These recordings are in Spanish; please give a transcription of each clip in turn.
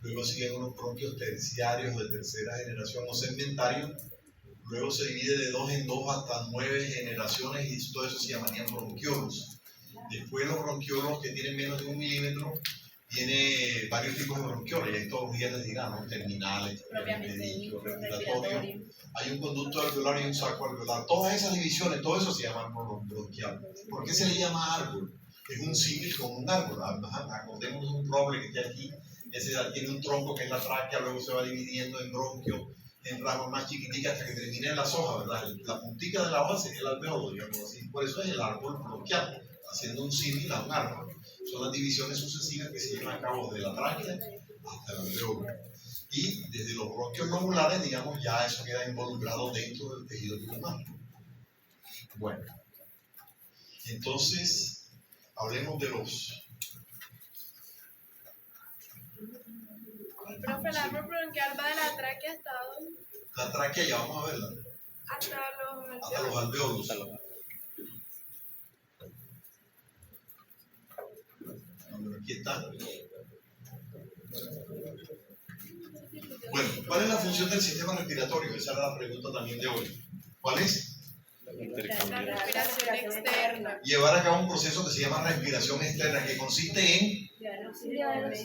luego siguen unos bronquios terciarios de tercera generación o segmentarios, luego se divide de 2 en 2 hasta 9 generaciones y todo eso se llamarían bronquiolos. Después los bronquiolos que tienen menos de 1 milímetro, tiene varios tipos de bronquiolos, y estos días les dirán, ¿no? Terminales, medicos, respiratorios. Hay un conducto alveolar y un saco alveolar. Todas esas divisiones, todo eso se llama bronquial. ¿Por qué se le llama árbol? Es un símil con un árbol. Acordémonos de un roble que está aquí. Ese tiene un tronco que es la tráquea, luego se va dividiendo en bronquios, en ramas más chiquiticas hasta que termina en las hojas, ¿verdad? La puntica de la hoja sería el alveolo, digamos así. Por eso es el árbol bronquial, haciendo un símil a un árbol. Son las divisiones sucesivas que se llevan a cabo de la tráquea hasta el alveolo. Y desde los bronquios lobulares, digamos, ya eso queda involucrado dentro del tejido pulmonar. Bueno, entonces, hablemos de los... Profe, el árbol bronquial va de la tráquea hasta ¿dónde? La tráquea ya vamos a verla. Hasta Hasta los alveolos. Bueno, aquí está. Bueno, ¿cuál es la función del sistema respiratorio? Esa era la pregunta también de hoy. ¿Cuál es? La respiración externa. Llevar a cabo un proceso que se llama respiración externa, que consiste en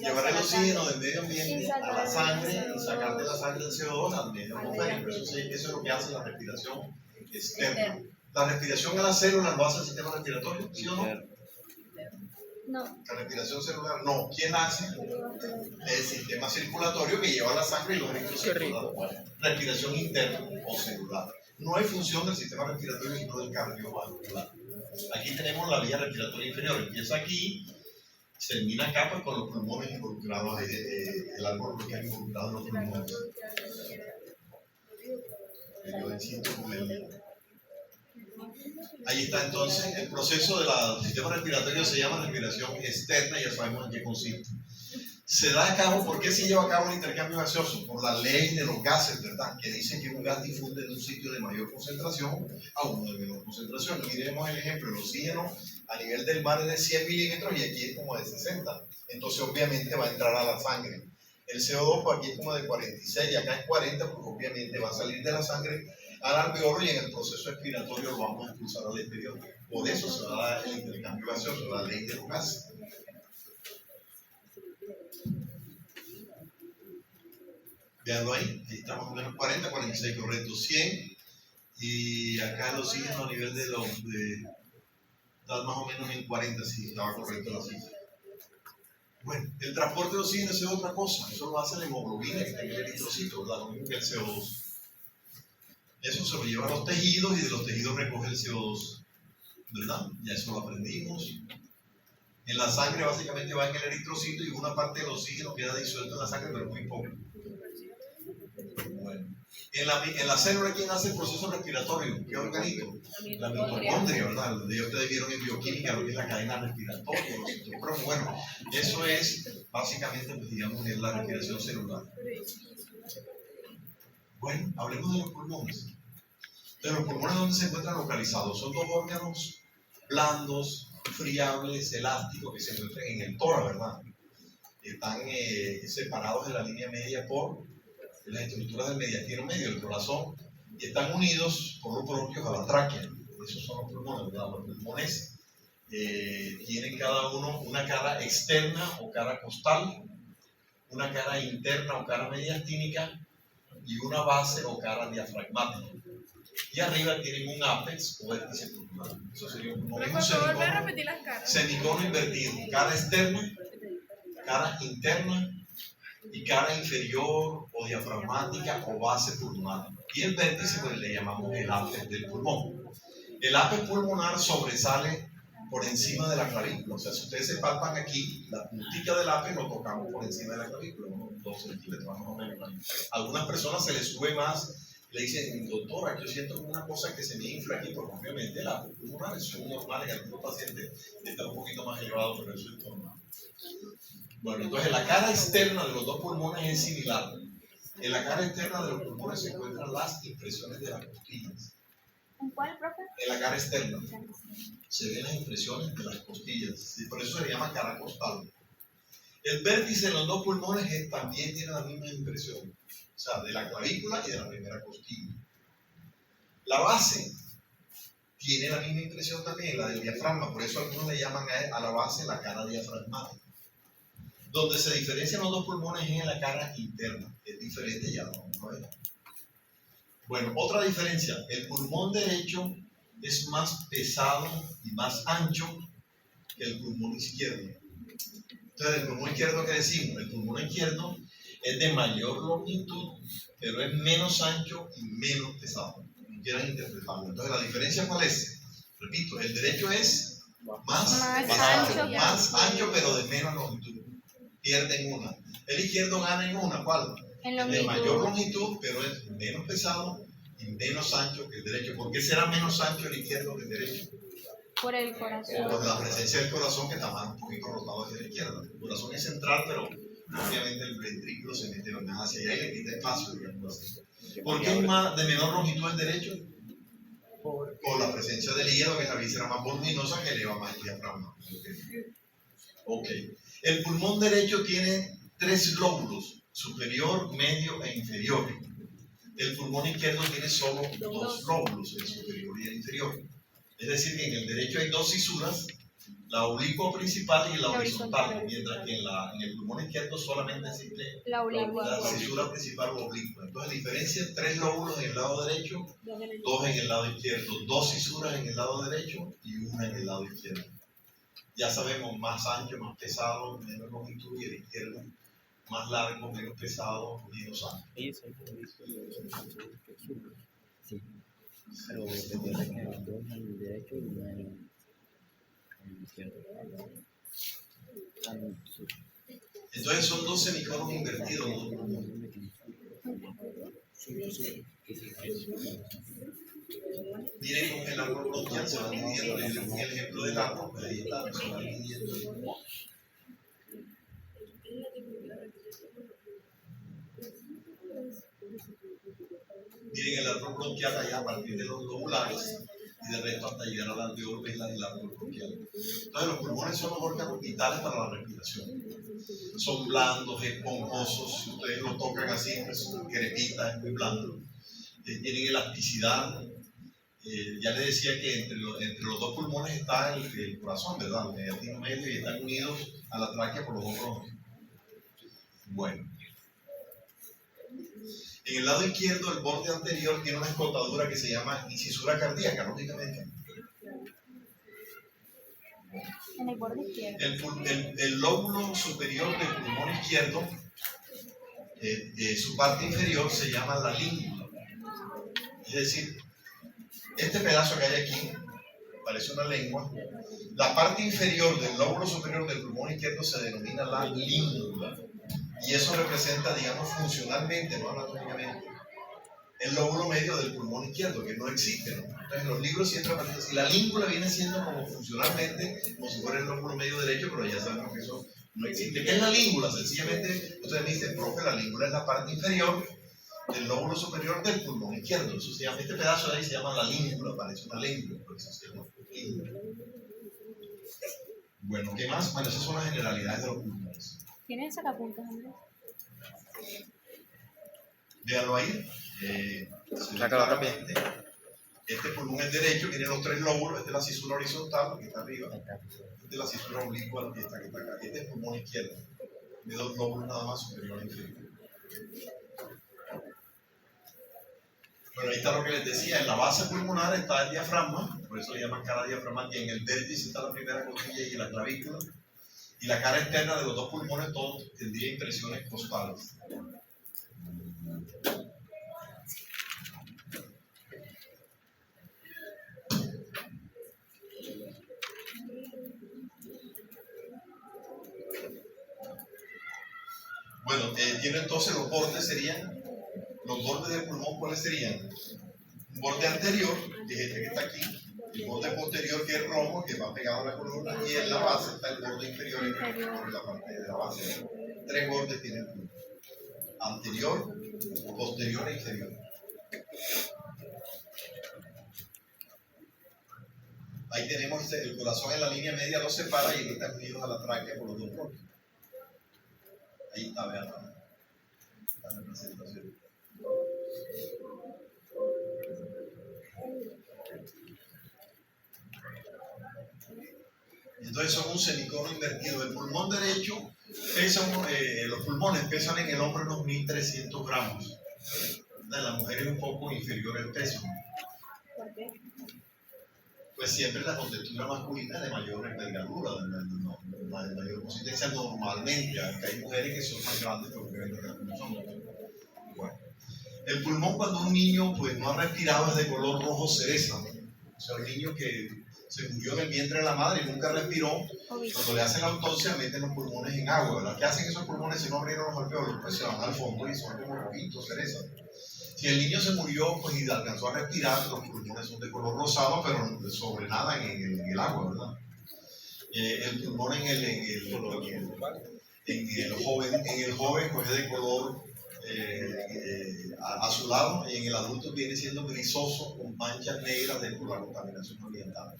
llevar el oxígeno del medio ambiente a la sangre y sacar de la sangre el CO2 al medio atmosférico. Eso es lo que hace la respiración externa. ¿La respiración a las células lo hace el sistema respiratorio? ¿Sí o no? No. La respiración celular no. ¿Quién la hace? El sistema circulatorio que lleva la sangre y los eritrocitos. Respiración interna o celular. No hay función del sistema respiratorio sino del cardiovascular. Aquí tenemos la vía respiratoria inferior. Empieza aquí, termina acá pues, con los pulmones involucrados, el árbol bronquial involucrado en los pulmones. Yo insisto con el... Ahí está entonces el proceso del sistema respiratorio, se llama respiración externa, ya sabemos en qué consiste. Se da a cabo, ¿por qué se lleva a cabo el intercambio gaseoso? Por la ley de los gases, ¿verdad? Que dice que un gas difunde de un sitio de mayor concentración a uno de menor concentración. Miremos el ejemplo, el oxígeno a nivel del mar es de 100 milímetros y aquí es como de 60. Entonces obviamente va a entrar a la sangre. El CO2 pues aquí es como de 46 y acá es 40, porque obviamente va a salir de la sangre al alveolo y en el proceso expiratorio lo vamos a expulsar al exterior. Por eso se da el intercambio gaseoso, la ley de los gases. Veanlo ahí está más o menos 40, 46, correcto, 100. Y acá el oxígeno a nivel de los... está más o menos en 40, sí, estaba correcto la cifra. Bueno, el transporte de oxígeno es otra cosa. Eso lo hace la hemoglobina que está en el eritrocito, ¿verdad? Lo mismo que el CO2. Eso se lo lleva a los tejidos y de los tejidos recoge el CO2, ¿verdad? Ya eso lo aprendimos. En la sangre básicamente va en el eritrocito y una parte del oxígeno queda disuelto en la sangre, pero muy poco. Bueno. En la célula, ¿quién hace el proceso respiratorio? ¿Qué organismo? La mitocondria, ¿verdad? Ya ustedes vieron en bioquímica lo que es la cadena respiratoria, los citocromo. Bueno, eso es básicamente, pues, digamos, es la respiración celular. Bueno, hablemos de los pulmones. De los pulmones, ¿dónde se encuentran localizados? Son dos órganos blandos, friables, elásticos, que se encuentran en el tórax, ¿verdad? Están separados de la línea media por las estructuras del mediastino medio, el corazón, y están unidos por los bronquios a la tráquea. Esos son los pulmones, ¿verdad? Los pulmones tienen cada uno una cara externa o cara costal, una cara interna o cara mediastínica y una base o cara diafragmática. Y arriba tienen un ápex o vértice pulmonar. Eso sería un pulmón. Por favor, voy a repetir las caras. Semicono invertido, cara externa, cara interna y cara inferior o diafragmática o base pulmonar. Y el vértice pues le llamamos el ápex del pulmón. El ápex pulmonar sobresale por encima de la clavícula. O sea, si ustedes se palpan aquí, la puntita del ápex lo tocamos por encima de la clavícula, unos 2 centímetros más o menos. A algunas personas se les sube más. Le dicen, doctora, yo siento como una cosa que se me infla aquí, porque obviamente el ápex pulmonar es normal, en algunos pacientes está un poquito más elevado, pero eso es normal. Bueno, entonces la cara externa de los dos pulmones es similar. En la cara externa de los pulmones se encuentran las impresiones de las costillas. ¿En cuál, profe? En la cara externa se ven las impresiones de las costillas, y por eso se llama cara costal. El vértice en los dos pulmones también tiene la misma impresión, o sea, de la clavícula y de la primera costilla. La base tiene la misma impresión también, la del diafragma, por eso algunos le llaman a la base la cara diafragmática. Donde se diferencian los dos pulmones es en la cara interna, es diferente, ya lo vamos a ver. Bueno, otra diferencia, el pulmón derecho es más pesado y más ancho que el pulmón izquierdo. Entonces, el pulmón izquierdo, ¿qué decimos? El pulmón izquierdo es de mayor longitud, pero es menos ancho y menos pesado. Como quieran interpretarlo. Entonces, ¿la diferencia cuál es? Repito, el derecho es más ancho, pero de menos longitud. Pierde en una. El izquierdo gana en una, ¿cuál? Es de mayor longitud, pero es menos pesado y menos ancho que el derecho. ¿Por qué será menos ancho el izquierdo que el derecho? Por el corazón. Por la presencia del corazón, que está más un poquito rotado hacia la izquierda. El corazón es central, pero obviamente el ventrículo se mete más hacia allá y le quita espacio, digamos así. ¿Por qué es más de menor longitud el derecho? Por la presencia del hígado, que es la víscera más voluminosa, que eleva más el diafragma. Ok. El pulmón derecho tiene 3 lóbulos, superior, medio e inferior. El pulmón izquierdo tiene solo 2 lóbulos, el superior y el inferior. Es decir, que en el derecho hay 2 fisuras, la oblicua principal y la horizontal, mientras que en el pulmón izquierdo solamente existe la fisura principal o oblicua. Entonces, diferencia 3 lóbulos en el lado derecho, 2 en el lado izquierdo, 2 fisuras en el lado derecho y 1 en el lado izquierdo. Ya sabemos, más ancho, más pesado, menos longitud, y el izquierdo más largo, menos pesado, menos ancho. Sí. Pero recuerda que hay 2 en el derecho y 1 en el izquierdo. Entonces son 2 semiconos invertidos, ¿no? Miren cómo el árbol bronquial se va dividiendo. En el ejemplo del árbol, pues ahí está, se va dividiendo. Miren el árbol bronquial allá a partir de los lobulares y de resto hasta llegar al alveolo, que es el árbol bronquial. Entonces los pulmones son los órganos vitales para la respiración. Son blandos, esponjosos, si ustedes lo tocan así, pues crepita, es muy blando. Tienen elasticidad. Ya les decía que entre los dos pulmones está el corazón, ¿verdad? El mediastino medio, y están unidos a la tráquea por los dos bronquios. Bueno. En el lado izquierdo, el borde anterior tiene una escotadura que se llama incisura cardíaca, lógicamente. En el borde izquierdo. El lóbulo superior del pulmón izquierdo, su parte inferior se llama la língula. Es decir, este pedazo que hay aquí parece una lengua. La parte inferior del lóbulo superior del pulmón izquierdo se denomina la língula. Y eso representa, digamos, funcionalmente, no anatómicamente, el lóbulo medio del pulmón izquierdo, que no existe, ¿no? Entonces, en los libros siempre aparece así. La língula viene siendo como funcionalmente, como si fuera el lóbulo medio derecho, pero ya sabemos que eso no existe. ¿Qué es la língula? Sencillamente, ustedes me dicen, profe, la língula es la parte inferior del lóbulo superior del pulmón izquierdo. Eso se llama, este pedazo de ahí se llama la língula, parece una lengua, por eso se llama língula. Bueno, ¿qué más? Bueno, esas son las generalidades de los pulmones. ¿Tienes sacapuntas, Andrés? Véanlo ahí. Claramente. Este pulmón es derecho, tiene los 3 lóbulos. Esta es la cisura horizontal, que está arriba. Esta es la cisura oblicua, que está acá. Este es el pulmón izquierdo. Tiene 2 lóbulos nada más, superior e inferior. Bueno, ahí está lo que les decía. En la base pulmonar está el diafragma, por eso le llaman cara diafragmática. Y en el vértice está la primera costilla y la clavícula. Y la cara externa de los dos pulmones, todos tendría impresiones costales. Bueno, tiene entonces los bordes del pulmón, ¿cuáles serían? Un borde anterior, que es este que está aquí, el borde posterior, que es rojo, que va pegado a la columna, y en la base está el borde inferior, en la parte de la base. 3 bordes tiene el pulmón: anterior, posterior e inferior. Ahí tenemos el corazón en la línea media, los separa y están unidos a la tráquea por los dos bronquios. Ahí está, vean la representación. Entonces son un semicono invertido. El pulmón derecho pesa, los pulmones pesan en el hombre unos 1.300 gramos. En la mujer es un poco inferior el peso. ¿Por qué? Pues siempre la contextura masculina es de mayor envergadura, de mayor consistencia normalmente, aunque hay mujeres que son más grandes porque los hombres. Bueno, el pulmón cuando un niño pues no ha respirado es de color rojo cereza. O sea, un niño que se murió en el vientre de la madre y nunca respiró, cuando le hacen la autopsia meten los pulmones en agua, ¿verdad? ¿Qué hacen esos pulmones si no abrieron los alveolos? Pues se van al fondo y son como rojitos, cereza. Si el niño se murió pues, y alcanzó a respirar, los pulmones son de color rosado, pero sobre nada en el agua, ¿verdad? El pulmón en el joven pues, es de color azulado y en el adulto viene siendo grisoso con manchas negras por la contaminación ambiental.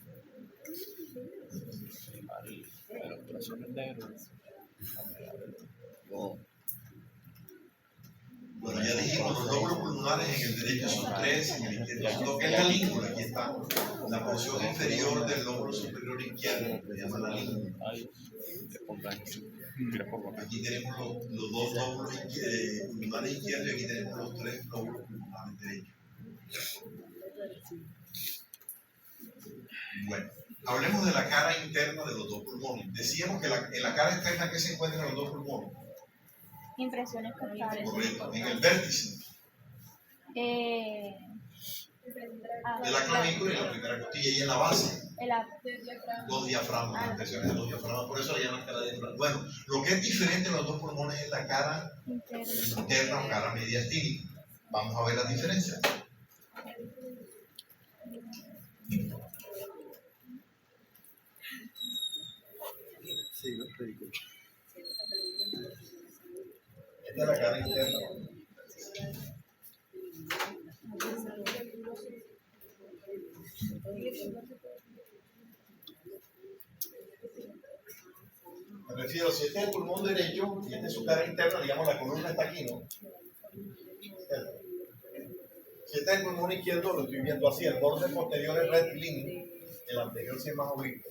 Los corazones negros. Oh. Bueno, ya dijimos, los lóbulos pulmonares en el derecho son 3, en el izquierdo son 2, que es la língula, aquí está. La porción inferior del lóbulo superior izquierdo, se llama la língula. Aquí tenemos los 2 lóbulos pulmonares izquierdos y aquí tenemos los 3 lóbulos pulmonares derechos. Bueno, hablemos de la cara interna de los 2 pulmones. Decíamos que en la cara externa, ¿qué se encuentran los 2 pulmones? Impresiones costales. Correcto, en el vértice de la clavícula y la primera costilla y en la base. Los diafragmas, las presiones de los diafragmas, por eso le llaman cara diafragma. Bueno, lo que es diferente en los 2 pulmones es la cara interna o cara mediastínica. Vamos a ver las diferencias. Sí, los películas. Esta es la cara interna. Me refiero, si este es el pulmón derecho y este es su cara interna, digamos la columna está aquí, ¿no? Si este es el pulmón izquierdo, lo estoy viendo así, el borde posterior es rectilíneo, el anterior sí es más oblicuo.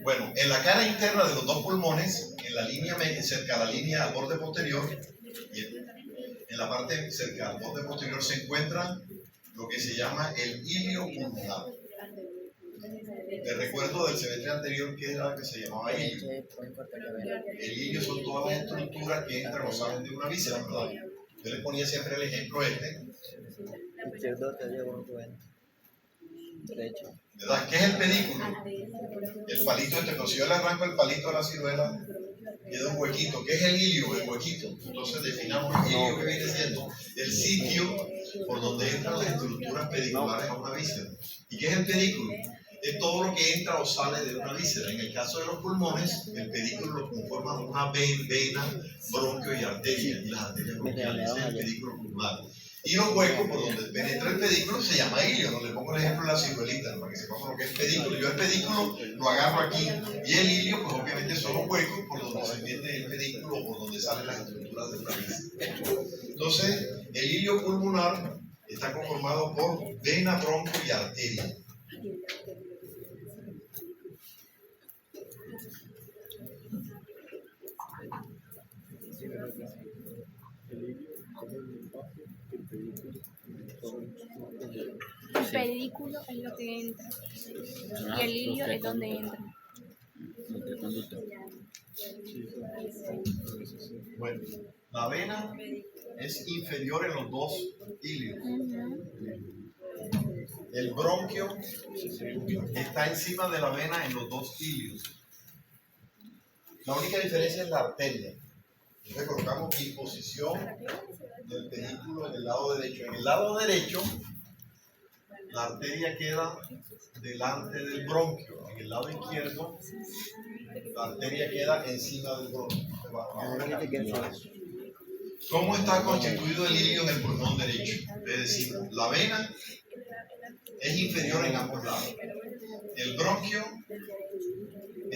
Bueno, en la cara interna de los 2 pulmones, en la línea cerca de la línea al borde posterior, en la parte cerca al borde posterior se encuentra lo que se llama el ilio pulmonar. Te recuerdo del semestre anterior que era que se llamaba ilio. El ilio son todas las estructuras que entran o salen de una víscera, ¿verdad? Yo les ponía siempre el ejemplo Izquierdo te llevo un buen. Derecho. ¿Verdad? ¿Qué es el pedículo? El palito pero si yo le arranco el palito a la ciruela, queda un huequito. ¿Qué es el ilio? El huequito. Entonces definamos el ilio que viene siendo el sitio por donde entran las estructuras pediculares a una víscera. ¿Y qué es el pedículo? Es todo lo que entra o sale de una víscera. En el caso de los pulmones, el pedículo lo conforman una vena, bronquio y arteria. Y las arterias bronquiales, ese es el pedículo pulmonar. Y los huecos por donde penetra el pedículo se llama ilio. No le pongo el ejemplo de la ciruelita para que sepamos lo que es pedículo. Yo el pedículo lo agarro aquí y el ilio, pues obviamente son los huecos por donde se mete el pedículo o por donde salen las estructuras de una víscera. Entonces, el ilio pulmonar está conformado por vena, bronquio y arteria. El pedículo es lo que entra y el ilio es donde entra. Bueno, la vena es inferior en los 2 ilios. El bronquio está encima de la vena en los 2 ilios. La única diferencia es la arteria. Entonces colocamos aquí posición del pedículo en el lado derecho. En el lado derecho, la arteria queda delante del bronquio. En el lado izquierdo, la arteria queda encima del bronquio. ¿Cómo está constituido el ilio en el pulmón derecho? Es decir, la vena es inferior en ambos lados. El bronquio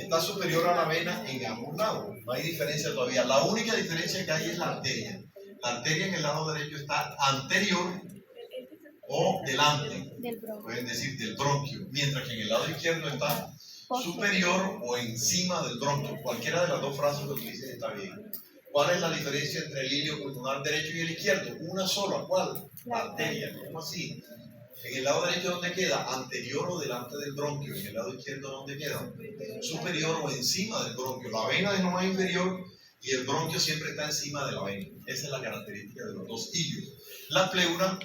está superior a la vena en ambos lados. No hay diferencia todavía. La única diferencia que hay es la arteria. La arteria en el lado derecho está anterior o delante, Del bronco. pueden decir del bronquio, mientras que en el lado izquierdo está superior o encima del bronquio. Cualquiera de las dos frases que utilicen está bien. ¿Cuál es la diferencia entre el ilio pulmonar derecho y el izquierdo? Una sola. ¿Cuál? La arteria. ¿Cómo así? En el lado derecho, ¿dónde queda? Anterior o delante del bronquio. En el lado izquierdo, ¿dónde queda? Superior o encima del bronquio. La vena es lo más inferior y el bronquio siempre está encima de la vena. Esa es la característica de los dos ilios. La pleura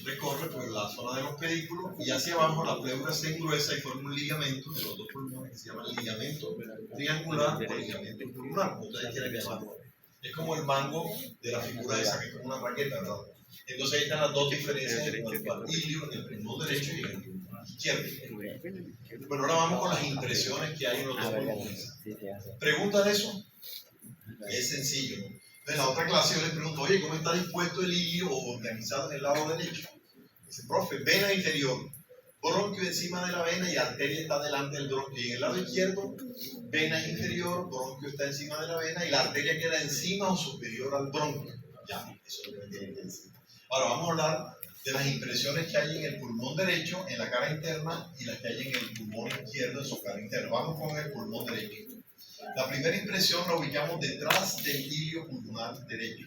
recorre por la zona de los pedículos y hacia abajo la pleura se engruesa y forma un ligamento de los dos pulmones que se llama ligamento triangular o ligamento pulmonar, como ustedes quieran llamarlo. Es como el mango de la figura esa, que es como una raqueta, ¿verdad? Entonces ahí están las dos diferencias en cuanto al ilio en el pulmón derecho y en el pulmón izquierdo. Bueno, ahora vamos con las impresiones que hay en los dos pulmones. ¿Pregunta de eso? Es sencillo, ¿no? En la otra clase yo les pregunto, oye, ¿cómo está dispuesto el ilio o organizado en el lado derecho? Dice, profe, vena inferior, bronquio encima de la vena y arteria está delante del bronquio. Y en el lado izquierdo, vena inferior, bronquio está encima de la vena y la arteria queda encima o superior al bronquio. Ya, eso es lo que tienen que decir. Ahora vamos a hablar de las impresiones que hay en el pulmón derecho, en la cara interna, y las que hay en el pulmón izquierdo, en su cara interna. Vamos con el pulmón derecho. La primera impresión la ubicamos detrás del ilio pulmonar derecho.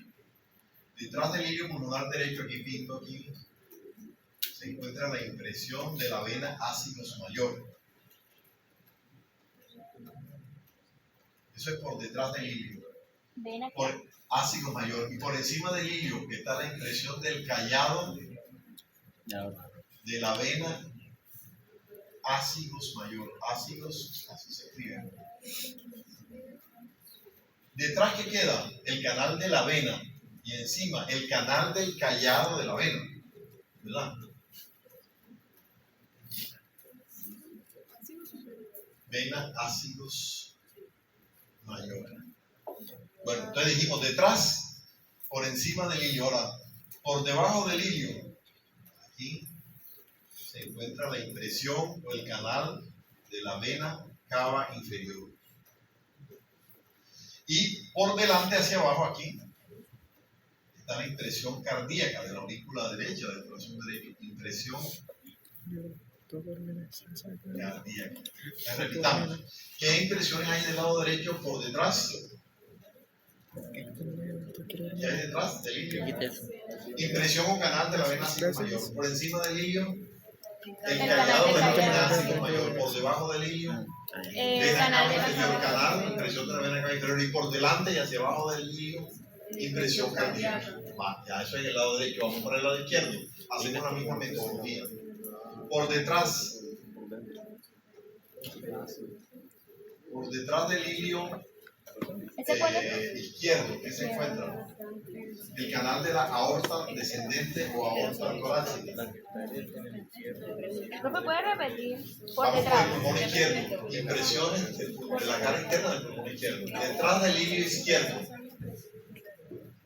Detrás del ilio pulmonar derecho, aquí pinto aquí, se encuentra la impresión de la vena ácidos mayor. Eso es por detrás del ilio. Vena Por ácido mayor. Y por encima del ilio está la impresión del callado de la vena ácidos mayor. Ácidos, así se escribe. Detrás, ¿qué queda? El canal de la vena. Y encima, el canal del callado de la vena. ¿Verdad? Vena ácidos mayor. Bueno, entonces dijimos detrás, por encima del ilio. Ahora, por debajo del ilio, aquí se encuentra la impresión o el canal de la vena cava inferior. Y por delante hacia abajo aquí está la impresión cardíaca de la aurícula derecha, de la corazón derecho. Impresión cardíaca. Repitamos. ¿Qué impresiones hay del lado derecho por detrás? ¿Qué hay detrás del ilio? Impresión o canal de la vena ácido mayor. Por encima del ilio, el callado de la vena ácido mayor. Por debajo del ilio, canal de la inferior, canal, impresión de la vena cava inferior. Y por delante y hacia abajo del ilio, impresión cardíaca. Ya eso es el lado derecho. Vamos por el lado izquierdo. Hacemos la misma metodología. Por detrás del ilio izquierdo, ¿qué se encuentra? El canal de la aorta descendente o aorta torácica. ¿Profe, puede repetir? Por Vamos por detrás. el pulmón izquierdo. Impresiones de la cara interna del pulmón izquierdo. Detrás del ilio izquierdo.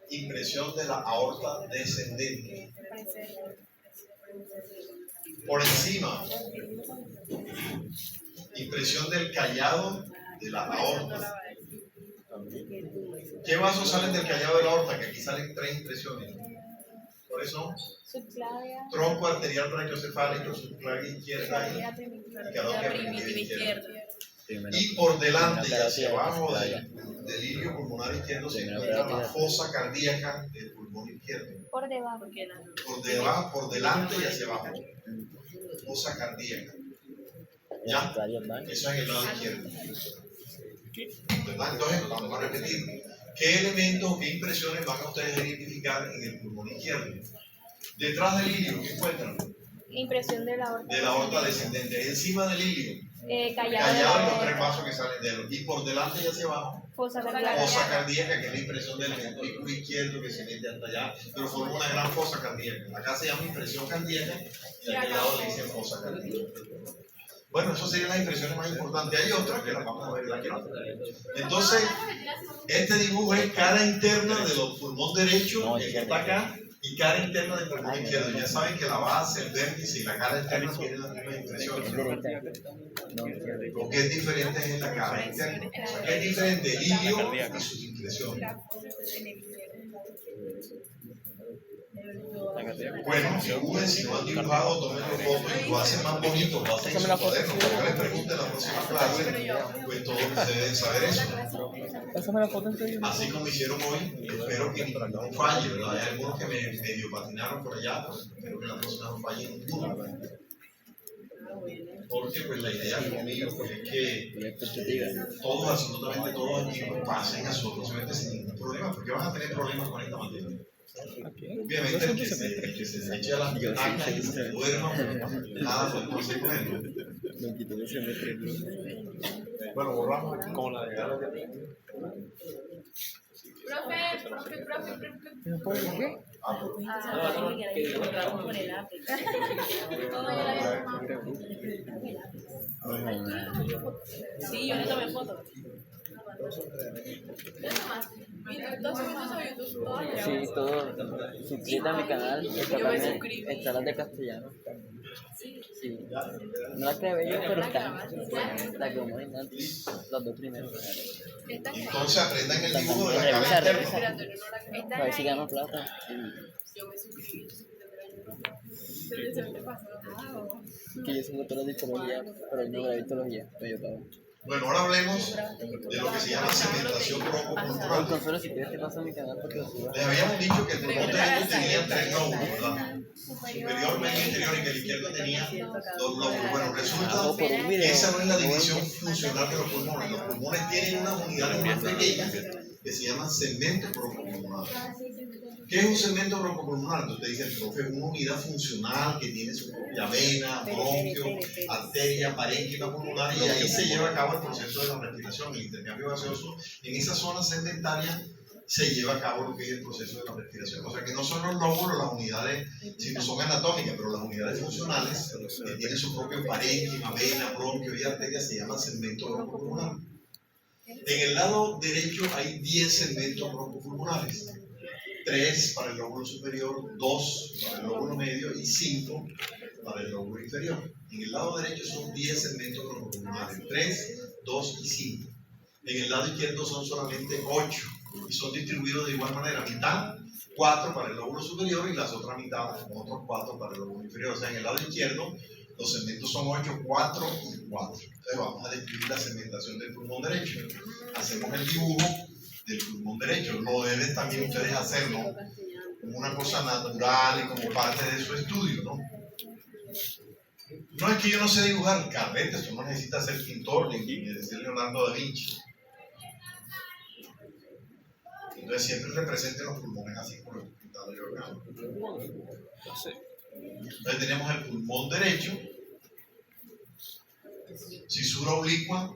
Impresión de la aorta descendente. Por encima, impresión del callado de la aorta. ¿Qué vasos salen del callado de la aorta? Que aquí salen 3 impresiones. Por eso, Subclavia. tronco arterial brachiocefálico, subclavia izquierda y carótida primitiva izquierda. Y por delante y hacia abajo del ilio pulmonar izquierdo se encuentra la fosa cardíaca del pulmón izquierdo. Por debajo. Por debajo, por delante y hacia abajo. Fosa cardíaca. ¿Ya? Eso es en el lado izquierdo. ¿Verdad? Entonces, vamos a repetir. ¿Qué elementos o qué impresiones van a ustedes a identificar en el pulmón izquierdo? Detrás del ilio, ¿qué encuentran? Impresión de la aorta. De la aorta descendente. Encima del ilio, Callado de callado la de los 3 aorta. vasos que salen de él. Y por delante y hacia abajo, Fosa cardíaca. fosa cardíaca, que es la impresión del ventrículo izquierdo que se mete hasta allá, pero forma una gran fosa cardíaca. Acá se llama impresión cardíaca y a aquel lado le dicen fosa cardíaca. Bueno, esas serían las impresiones más importantes. Hay otras que las vamos a ver aquí. Entonces, este dibujo es cara interna del pulmón derecho, el que está acá, y cara interna del pulmón izquierdo. Ya saben que la base, el vértice y la cara externa tienen las mismas impresiones. Lo que es diferente es la cara interna. ¿Qué es diferente? El ilio y sus impresiones. Bueno, figuren, si no han dibujado, tomen una foto y lo hacen más bonito, lo hacen en su cuaderno. Cuando yo les pregunte en la próxima clase, pues todos deben saber eso. Pásame la foto entonces. Así como hicieron hoy, espero que ninguno falle, ¿verdad? Hay algunos que me medio patinaron por allá, pero espero que la próxima no falle ninguno. Porque pues la idea conmigo pues, es que todos, absolutamente todos, pasen a su próxima sin ningún problema, porque van a tener problemas con esta materia. Obviamente el que se eche a las montañas y se duerma, nada podemos hacer con él. Bueno, volvamos aquí. Como la de Profe. Sí, yo le tomé foto. Sí, todo. Suscríbete a mi canal. Está las de castellano. Sí. No las creé yo, pero están. La que uno antes. Los dos primeros. Entonces aprendan el dibujo de la cabeza. A ver si ganamos plata. Yo me suscribí. Que yo subo todas las tipologías, pero yo no grabé tipología, pero yo pago. Bueno, ahora hablemos de lo que se llama cementación broncocultural. Consuelo, si quieres te paso a mi canal porque lo subo. Les habíamos dicho que el pulmón derecho tenía 3 lóbulos, ¿verdad? Superior, medio, interior, y que el izquierdo tenía 2 lóbulos. Bueno, resulta que esa no es la división funcional de los pulmones. Los pulmones tienen unas unidades más pequeñas que se llaman segmentos broncoculturales. ¿Qué es un segmento broncopulmonar? Entonces te dicen, profe, es una unidad funcional que tiene su propia vena, bronquio, arteria, parénquima pulmonar, y ahí se lleva a cabo el proceso de la respiración, el intercambio gaseoso. En esa zona segmentaria se lleva a cabo lo que es el proceso de la respiración. O sea que no son los lóbulos las unidades, sino son anatómicas, pero las unidades funcionales que tienen su propio parénquima, vena, bronquio y arteria se llaman segmento broncopulmonar. En el lado derecho hay 10 segmentos broncopulmonares. 3 para el lóbulo superior, 2 para el lóbulo medio y 5 para el lóbulo inferior. En el lado derecho son 10 segmentos broncopulmonares, 3, 2 y 5. En el lado izquierdo son solamente 8 y son distribuidos de igual manera, mitad 4 para el lóbulo superior y las otras mitades, otros 4 para el lóbulo inferior. O sea, en el lado izquierdo los segmentos son 8, 4 y 4. Entonces vamos a describir la segmentación del pulmón derecho. Hacemos el dibujo del pulmón derecho. Lo deben también ustedes hacerlo como una cosa natural y como parte de su estudio, ¿no? No es que yo no sé dibujar, carrete, esto no necesita ser pintor ni ser Leonardo da Vinci. Entonces siempre representen los pulmones así como lo pintado yo acá. Entonces tenemos el pulmón derecho, cisura oblicua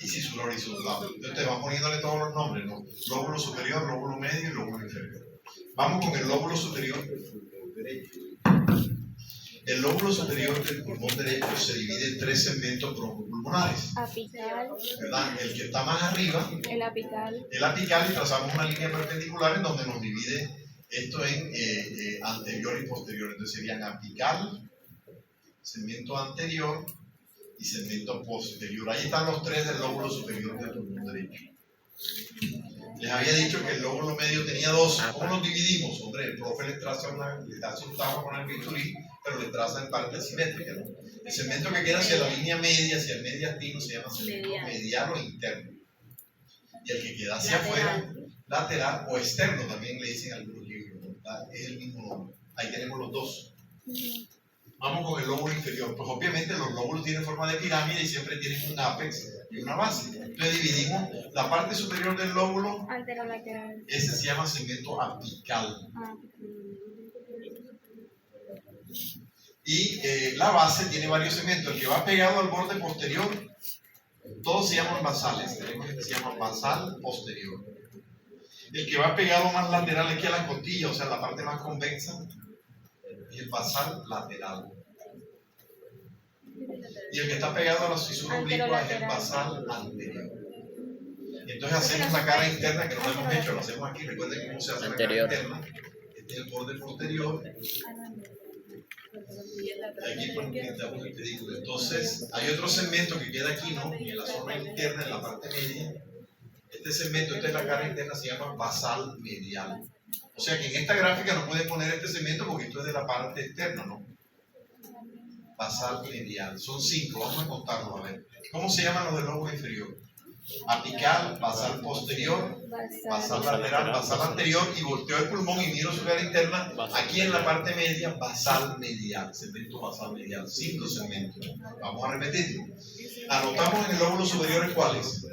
y cisura horizontal. Entonces te van poniéndole todos los nombres, ¿no? Lóbulo superior, lóbulo medio y lóbulo inferior. Vamos con el lóbulo superior del pulmón derecho. El lóbulo superior del pulmón derecho se divide en 3 segmentos broncopulmonares. Apical. ¿Verdad? El que está más arriba, El apical. el apical, y trazamos una línea perpendicular en donde nos divide esto en anterior y posterior. Entonces serían apical, segmento anterior y segmento posterior. Ahí están los 3 del lóbulo superior del pulmón derecho. Les había dicho que el lóbulo medio tenía 2. ¿Cómo los dividimos? Hombre, el profe les traza un tajo con el bisturí, pero le traza en parte asimétrica, ¿no? El segmento que queda hacia la línea media, hacia el mediastino, se llama segmento medial o interno. Y el que queda hacia afuera, lateral o externo, también le dicen algunos libros, ¿no? Es el mismo nombre. Ahí tenemos los 2. Vamos con el lóbulo inferior. Pues obviamente los lóbulos tienen forma de pirámide y siempre tienen un ápex y una base. Entonces dividimos la parte superior del lóbulo, Anterolateral. ese se llama segmento apical. Y la base tiene varios segmentos. El que va pegado al borde posterior, todos se llaman basales. Tenemos el que se llama basal posterior. El que va pegado más lateral es que a la costilla, o sea, la parte más convexa, y el basal lateral. Y el que está pegado a la fisura oblicua es el basal anterior. Entonces hacemos la cara interna que no lo hemos hecho, lo hacemos aquí. Recuerden cómo se hace Anterior. la cara interna. Este es el borde posterior. Aquí pues pintamos el pedículo. Entonces hay otro segmento que queda aquí, ¿no? En la zona interna, en la parte media. Este segmento, esta es la cara interna, se llama basal medial. O sea que en esta gráfica no puedes poner este segmento porque esto es de la parte externa, ¿no? Basal medial. Son 5, vamos a contarlos a ver. ¿Cómo se llaman los del lóbulo inferior? Apical, basal posterior, basal lateral, basal anterior, y volteo el pulmón y miro su cara interna. Aquí en la parte media, basal medial, segmento basal medial, 5 segmentos. Vamos a repetirlo. Anotamos en el lóbulo superior cuáles: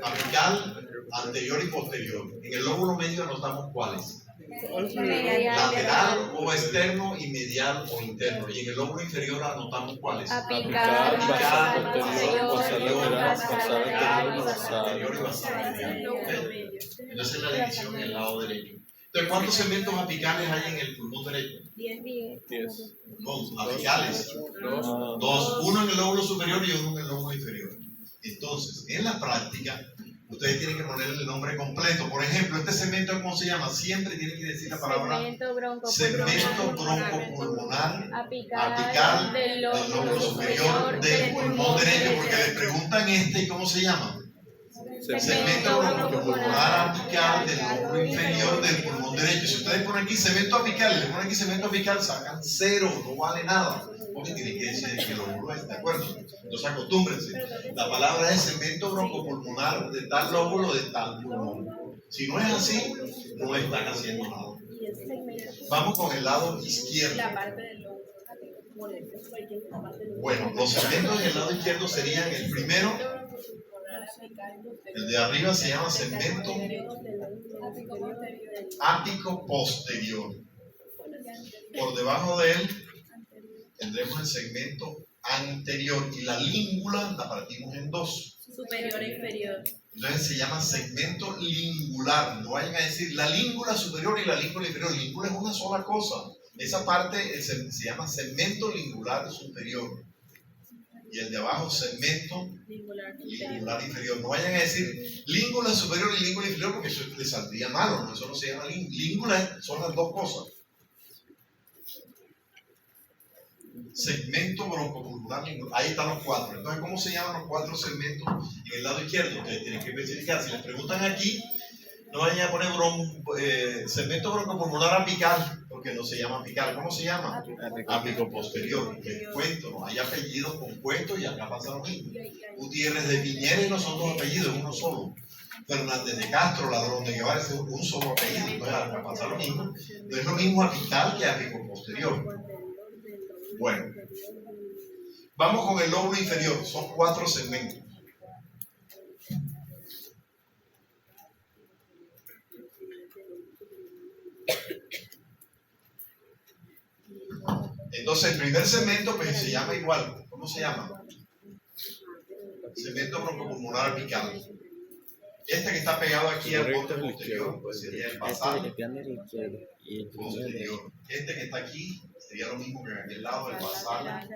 apical, anterior y posterior. En el lóbulo medio anotamos cuáles: lateral o externo y medial o interno. Y en el lóbulo inferior anotamos cuáles: Apical, apical, posterior, basal lateral, anterior y basal medial. Entonces es la división en el lado derecho. Entonces, ¿cuántos segmentos apicales hay en el pulmón derecho? 10. Dos. Apicales. Dos. Uno en el lóbulo superior y uno en el lóbulo inferior. Entonces, en la práctica, ustedes tienen que ponerle el nombre completo. Por ejemplo, este segmento, ¿cómo se llama? Siempre tienen que decir la palabra segmento broncopulmonar apical del lóbulo superior del pulmón derecho, porque les preguntan ¿y cómo se llama? Segmento broncopulmonar apical del lóbulo inferior del pulmón derecho. Si ustedes ponen aquí segmento apical, le ponen aquí segmento apical, sacan 0, no vale nada. Porque tienen que decir que el lóbulo es, ¿de acuerdo? Entonces acostúmbrense. La palabra es segmento broncopulmonar de tal lóbulo de tal pulmón. Si no es así, no están haciendo nada. Vamos con el lado izquierdo. La parte del lobo. Bueno, los segmentos en el lado izquierdo serían el primero, el de arriba se llama segmento ápico posterior. Por debajo de él tendremos el segmento anterior y la língula la partimos en dos. Superior e inferior. Entonces se llama segmento lingular. No vayan a decir la língula superior y la língula inferior. Língula es una sola cosa. Esa parte se llama segmento lingular superior. Y el de abajo, segmento lingular inferior. No vayan a decir língula superior y língula inferior porque eso les saldría malo, ¿no? Eso no se llama língula, son las dos cosas. Segmento broncopulmonar lingular. Ahí están los 4. Entonces, ¿cómo se llaman los 4 segmentos en el lado izquierdo? Ustedes tienen que especificar. Si les preguntan aquí, no vayan a poner segmento broncopulmonar apical, porque no se llama apical. ¿Cómo se llama? Ápico posterior. Les cuento, ¿no? Hay apellidos compuestos y acá pasa lo mismo. Gutiérrez de Piñeres no son 2 apellidos, es uno solo. Fernández de Castro, Ladrón de Guevara, es un solo apellido. Entonces acá pasa lo mismo. No es lo mismo apical que ápico posterior. Bueno, vamos con el lóbulo inferior. Son 4 segmentos. Entonces, el primer segmento pues, se llama igual. ¿Cómo se llama? Segmento broncopulmonar apical. Este que está pegado aquí al borde posterior, pues sería el basal posterior. Este que está aquí sería lo mismo que en aquel lado, el basal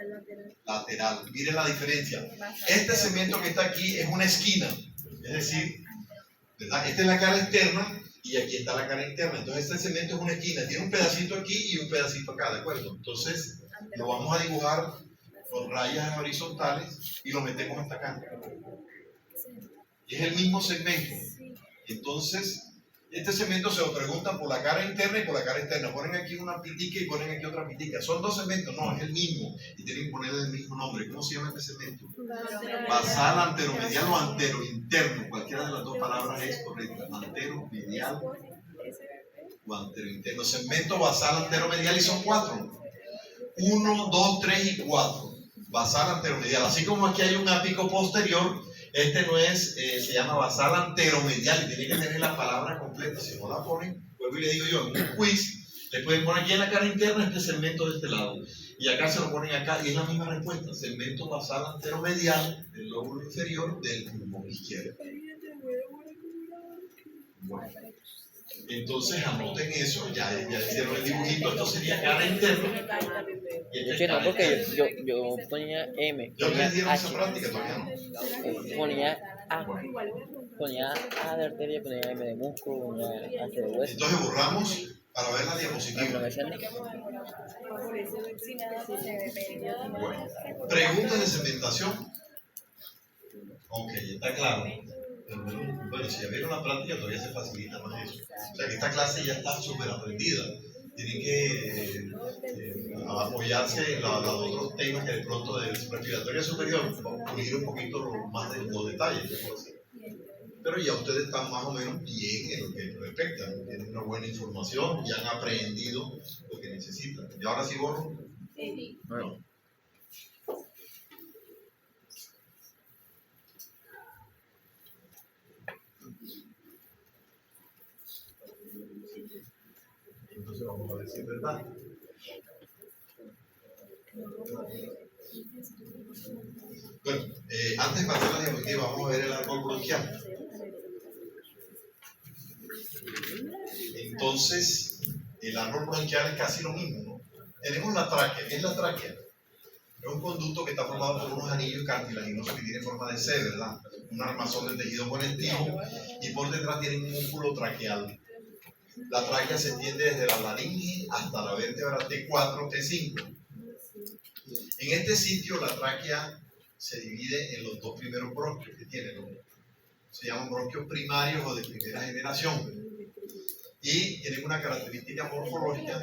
lateral. Miren la diferencia. Este segmento que está aquí es una esquina. Es decir, ¿verdad? Esta es la cara externa y aquí está la cara interna. Entonces este segmento es una esquina. Tiene un pedacito aquí y un pedacito acá, ¿de acuerdo? Entonces lo vamos a dibujar con rayas horizontales y lo metemos hasta acá. Y es el mismo segmento. Entonces, este segmento se lo preguntan por la cara interna y por la cara externa. Ponen aquí una pitica y ponen aquí otra pitica. ¿Son 2 segmentos? No, es el mismo. Y tienen que ponerle el mismo nombre. ¿Cómo se llama este segmento? Basal anteromedial o anterointerno. Cualquiera de las 2 palabras es correcta. Anteromedial o anterointerno. Segmento basal anteromedial y son 4. 1, 2, 3 y 4. Basal anteromedial. Así como aquí hay un ápico posterior, este no es, se llama basal anteromedial y tiene que tener la palabra completa. Si no la ponen, vuelvo y le digo yo, en un quiz, le pueden poner aquí en la cara interna este segmento de este lado. Y acá se lo ponen acá y es la misma respuesta. Segmento basal anteromedial del lóbulo inferior del pulmón izquierdo. Bueno. Entonces anoten eso, ya hicieron el dibujito, esto sería cara interna. Yo no, porque yo ponía M. Yo les ponía dieron esa H, práctica todavía no. ponía A. Ponía A de arteria, ponía M de músculo, ponía H de hueso. Entonces borramos para ver la Pero diapositiva. me decían, Bueno, preguntas de segmentación. Ok, está claro. Bueno, si ya vieron la práctica todavía se facilita más eso. O sea que esta clase ya está súper aprendida. Tienen que apoyarse en los otros temas que de pronto de respiratoria superior, pulir un poquito más de los detalles. Pero ya ustedes están más o menos bien en lo que respecta, ¿no? Tienen una buena información, ya han aprendido lo que necesitan. ¿Y ahora sí borro? Sí. Bueno. Entonces vamos a ver si es verdad. Bueno, antes de pasar a la diapositiva, vamos a ver el árbol bronquial. Entonces, el árbol bronquial es casi lo mismo, ¿no? Tenemos la tráquea. ¿Qué es la tráquea? Es un conducto que está formado por unos anillos cartilaginosos que tienen forma de C, ¿verdad? Un armazón de tejido conectivo y por detrás tienen un músculo traqueal. La tráquea se extiende desde la laringe hasta la vértebra T4, T5. En este sitio la tráquea se divide en los dos primeros bronquios que tiene, ¿no? Se llaman bronquios primarios o de primera generación. Y tienen una característica morfológica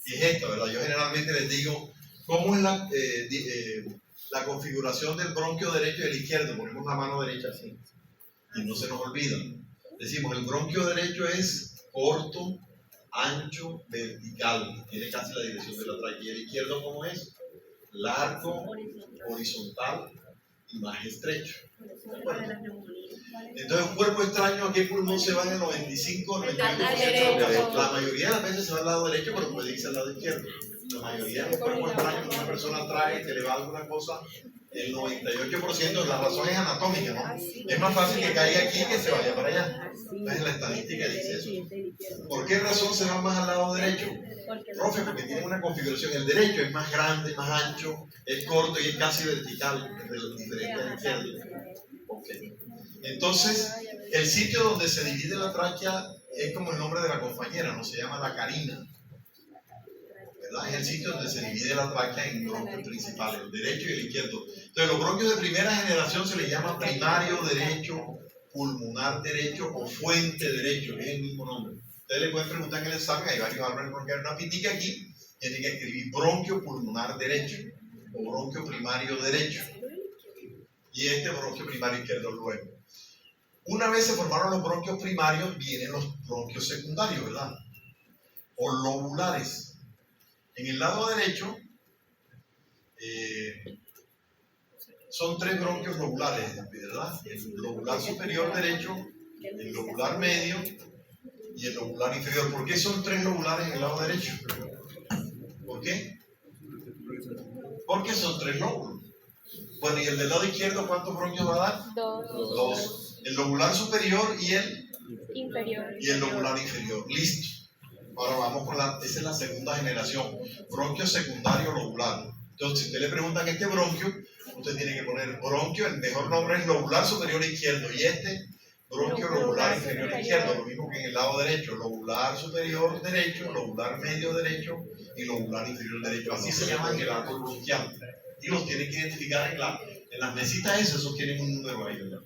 y es esta, ¿verdad? Yo generalmente les digo, ¿cómo es la configuración del bronquio derecho y el izquierdo? Ponemos la mano derecha así y no se nos olvida. Decimos, el bronquio derecho es corto, ancho, vertical, tiene casi la dirección de la tráquea. ¿Y el izquierdo cómo es? Largo, horizontal y más estrecho. Bueno, entonces, un cuerpo extraño, ¿a qué pulmón se va en el 95-98%? La mayoría de las veces se va al lado derecho, pero puede irse al lado izquierdo. La mayoría de los cuerpos extraños que una persona trae, que le va alguna cosa, el 98% de la razón es anatómica, ¿no? Es más fácil que caiga aquí que se vaya para allá. Entonces, la estadística dice eso. ¿Por qué razón se va más al lado derecho? Profe, porque tiene una configuración. El derecho es más grande, más ancho, es corto y es casi vertical, diferente al izquierdo. Okay. Entonces, el sitio donde se divide la tráquea es como el nombre de la compañera, ¿no? Se llama la carina, ¿verdad? Es el sitio donde se divide la tráquea en bronquios principales, el derecho y el izquierdo. Entonces, los bronquios de primera generación se les llama primario derecho, pulmonar derecho o fuente derecho, que es el mismo nombre. Ustedes le pueden preguntar en el examen, hay varios árboles bronquiales, una pitica aquí, tienen que escribir bronquio pulmonar derecho o bronquio primario derecho. Y este bronquio primario izquierdo luego. Una vez se formaron los bronquios primarios, vienen los bronquios secundarios, ¿verdad? O lobulares. En el lado derecho son tres bronquios lobulares, ¿verdad? El lobular superior derecho, el lobular medio y el lobular inferior. ¿Por qué son tres lobulares en el lado derecho? ¿Por qué? Porque son tres lóbulos. Bueno, y el del lado izquierdo, ¿cuántos bronquios va a dar? Dos. El lobular superior y el Inferior. Y el lobular inferior. Listo. Ahora vamos con esa es la segunda generación. Bronquio secundario lobular. Entonces, si usted le preguntan este bronquio, usted tiene que poner bronquio, el mejor nombre es lobular superior izquierdo. Y este, bronquio lobular inferior izquierdo. Lo mismo que en el lado derecho. Lobular superior derecho, lobular medio derecho y lobular inferior derecho. Así se llaman el árbol bronquial. Y los tienen que identificar en las mesitas esas, esos tienen un número ahí, ¿verdad?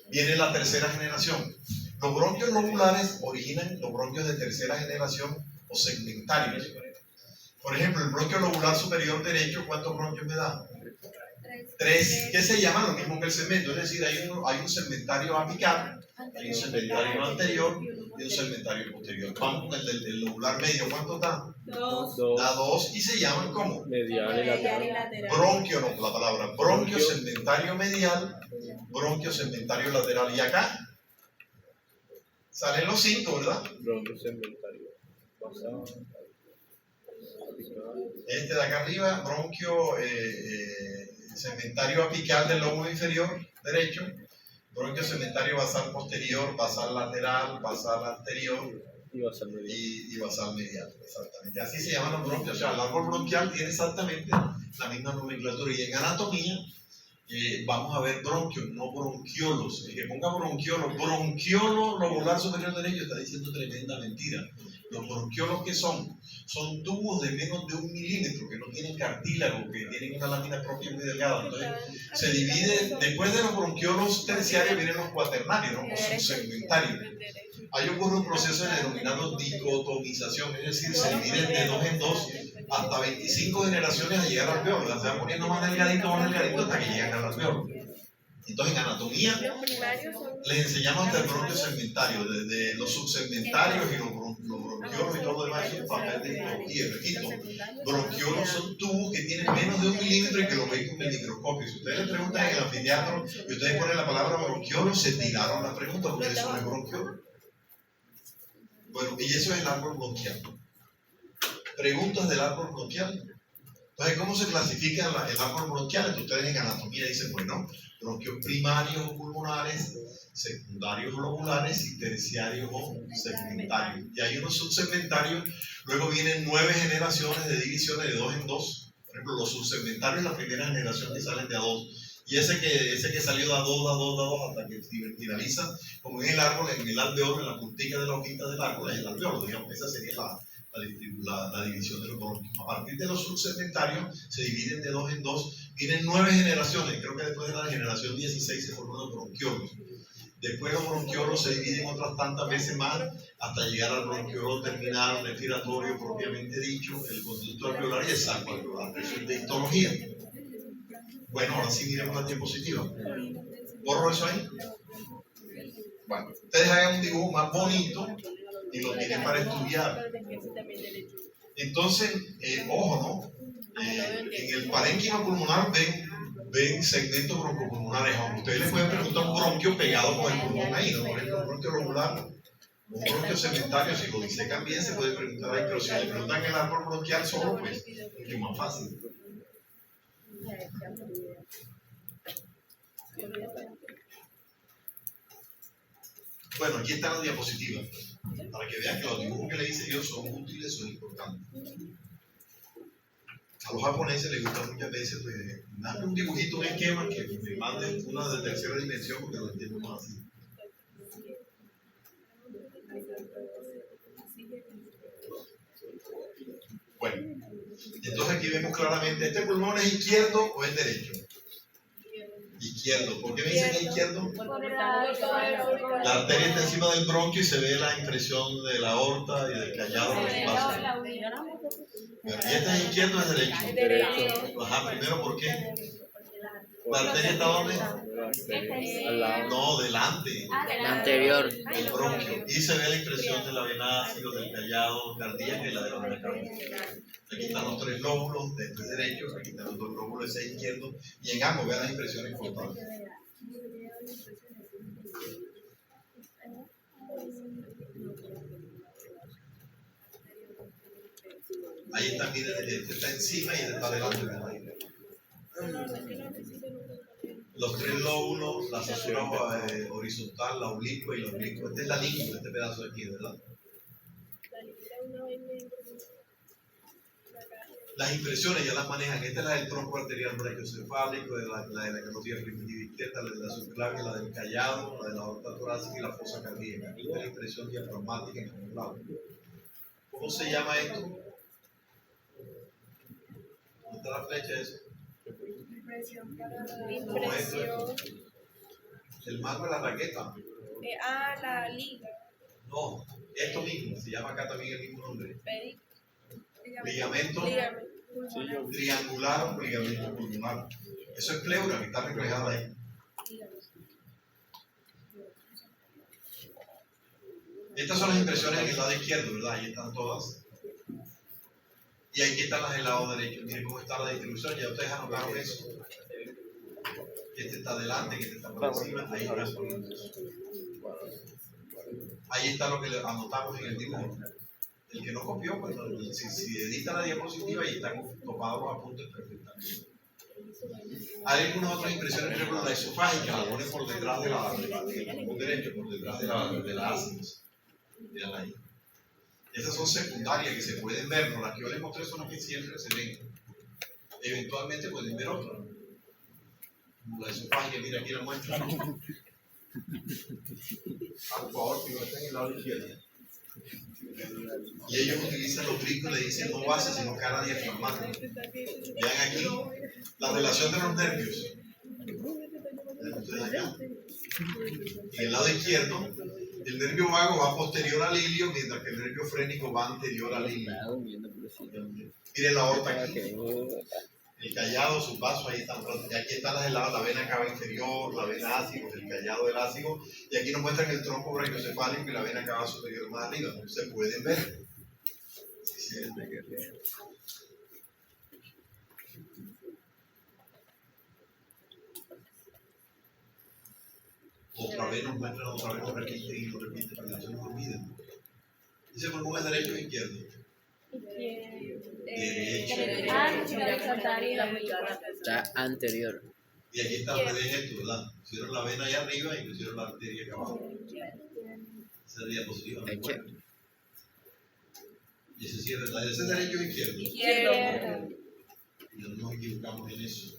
Viene la tercera generación. Los bronquios lobulares originan los bronquios de tercera generación o segmentarios. Por ejemplo, el bronquio lobular superior derecho, ¿cuántos bronquios me da? Tres, que se llaman lo mismo que el segmento, es decir, hay un segmentario apical, hay un segmentario anterior y un segmentario posterior. Vamos con el lobular medio, ¿cuánto da? Dos. Da dos y se llaman ¿cómo? medial y lateral. Bronquio, no, la palabra bronquio segmentario medial, bronquio segmentario lateral. Y acá salen los cinco, ¿verdad? Bronquio segmentario basal. Este de acá arriba, bronquio segmentario apical del lóbulo inferior derecho, bronquio segmentario basal posterior, basal lateral, basal anterior Y basal medial. y basal medial. Exactamente. Así se llaman los bronquios. O sea, el árbol bronquial tiene exactamente la misma nomenclatura. Y en anatomía, vamos a ver bronquios, no bronquiolos. El que ponga bronquiolo, bronquiolo lobular superior derecho, está diciendo tremenda mentira. Los bronquiolos, ¿qué son? Son tubos de menos de 1 milímetro que no tienen cartílago, que tienen una lámina propia muy delgada. Entonces, se divide, después de los bronquiolos terciarios vienen los cuaternarios, ¿no? Los subsegmentarios. Ahí ocurre un proceso denominado dicotomización, es decir, se dividen de 2 en 2 hasta 25 generaciones a llegar al alveolo. Se van poniendo más delgadito hasta que llegan al alveolo. Entonces, en anatomía les enseñamos hasta el bronquio segmentario, desde los subsegmentarios y los bronquiolos y todo lo demás, es un papel de histología. Repito, bronquiolos son tubos que tienen menos de 1 milímetro y que lo ven con el microscopio. Si ustedes le preguntan en el anfiteatro y ustedes ponen la palabra bronquiolo, se tiraron la pregunta porque eso no es bronquiolo. Bueno, y eso es el árbol bronquial. Preguntas del árbol bronquial. Entonces, ¿cómo se clasifica el árbol bronquial? Entonces, ustedes en anatomía dicen, bueno, bronquios primarios o pulmonares, secundarios o lobulares y terciarios o segmentarios. Y hay unos subsegmentarios, luego vienen 9 generaciones de divisiones de 2 en 2. Por ejemplo, los subsegmentarios, la primera generación que salen de a 2. Y ese que salió de a 2 hasta que finaliza, como en el árbol, en el alveolo, en la puntica de la hojita del árbol, es el alveolo, digamos, esa sería la división de los bronquios. A partir de los subsegmentarios se dividen de 2 en 2, vienen 9 generaciones, creo que después de la generación 16 se forman los bronquiolos. Después los bronquiolos se dividen otras tantas veces más hasta llegar al bronquiolo terminal respiratorio propiamente dicho, el conducto alveolar y el saco alveolar. Eso es de histología. Bueno, ahora sí miremos la diapositiva. ¿Borro eso ahí? Bueno, ustedes hagan un dibujo más bonito y lo tienen para estudiar. Entonces, ojo, ¿no? En el parénquima pulmonar ven segmentos broncopulmonares. A ustedes les pueden preguntar un bronquio pegado con el pulmón ahí, ¿no? Por ejemplo, un bronquio lobular, un bronquio segmentario, si lo disecan bien se puede preguntar ahí, pero si le preguntan el árbol bronquial solo, pues es mucho más fácil. Bueno, aquí están las diapositivas, para que vean que los dibujos que le hice yo son útiles, son importantes. A los japoneses les gusta muchas veces, pues, darme un dibujito, un esquema, que me manden una de tercera dimensión, porque lo entiendo más así. Bueno, entonces aquí vemos claramente, ¿este pulmón es izquierdo o es derecho? Izquierdo. ¿Por qué me dicen que es izquierdo? La arteria está encima del bronquio y se ve la impresión de la aorta y del callado en el espacio. ¿Y este es izquierdo o es derecho? Derecho. Ajá, primero, ¿por qué? ¿La arteria está dónde? Al lado. No, delante. La anterior. El bronquio. Y se ve la impresión de la vena ácido, del callado cardíaco y la de la vena cardíaca. Aquí están los 3 lóbulos, este es derecho, aquí están los 2 lóbulos, ese es izquierdo. Y en ambos vean las impresiones importantes. Ahí está, miren, este está encima y este está delante de la. Los 3 lóbulos, la cesura horizontal, la oblicua y la oblicua. Esta es la língua, este pedazo de aquí, ¿verdad? Las impresiones ya las manejan. Esta es la del tronco arterial brachiocefálico, la de la carotida primitiva izquierda, la de la subclavia, la del callado, la de la aorta torácica y la fosa cardíaca. Esta es la impresión diafragmática en el lado. ¿Cómo se llama esto? ¿Dónde está la flecha esa? ¿Cómo es esto? El marco de la raqueta. La liga. No, esto mismo, se llama acá también el mismo nombre. Ligamento triangular o ligamento pulmonar. Eso es pleura que está reflejada ahí. Estas son las impresiones en el lado izquierdo, ¿verdad? Ahí están todas. Y aquí están las del lado derecho. Miren cómo está la distribución. Ya ustedes anotaron eso. Este está adelante, este está por encima. Ahí está. Ahí está lo que anotamos en el dibujo. El que no copió, pues si edita la diapositiva, ahí están topados los apuntes perfectamente. Hay algunas otras impresiones, por ejemplo, la esofágica, la ponen por detrás de del pulmón derecho, por detrás de la ácidos. Vean ahí. Esas son secundarias que se pueden ver, no las que yo les mostré son las que siempre se ven. Eventualmente pueden ver otras. La esofagia, mira, aquí la muestra. Por favor, que no está en el lado izquierdo. Y ellos utilizan los tricos y le dicen no base, sino cara diafragmática. Vean aquí la relación de los nervios. Entonces acá. En el lado izquierdo, el nervio vago va posterior al ilio, mientras que el nervio frénico va anterior al ilio. Miren la aorta aquí. El callado, su paso, ahí están. Y aquí están las del lado, la vena cava inferior, la vena ácido, el callado del ácido. Y aquí nos muestran el tronco brachiocefálico y la vena cava superior más arriba. Se pueden ver. Sí, otra vez nos muestran, otra vez nos repiten y nos repiten, para que no se nos olviden. Dice pulmón es derecho o izquierdo. Derecho. Está anterior. Y aquí está al revés esto, ¿verdad? Pusieron la vena allá arriba y pusieron la arteria acá abajo. Esa es la diapositiva. ¿No? Y ese sí es verdad. ¿Ese es derecho o izquierdo? Izquierdo. Y no nos equivocamos en eso.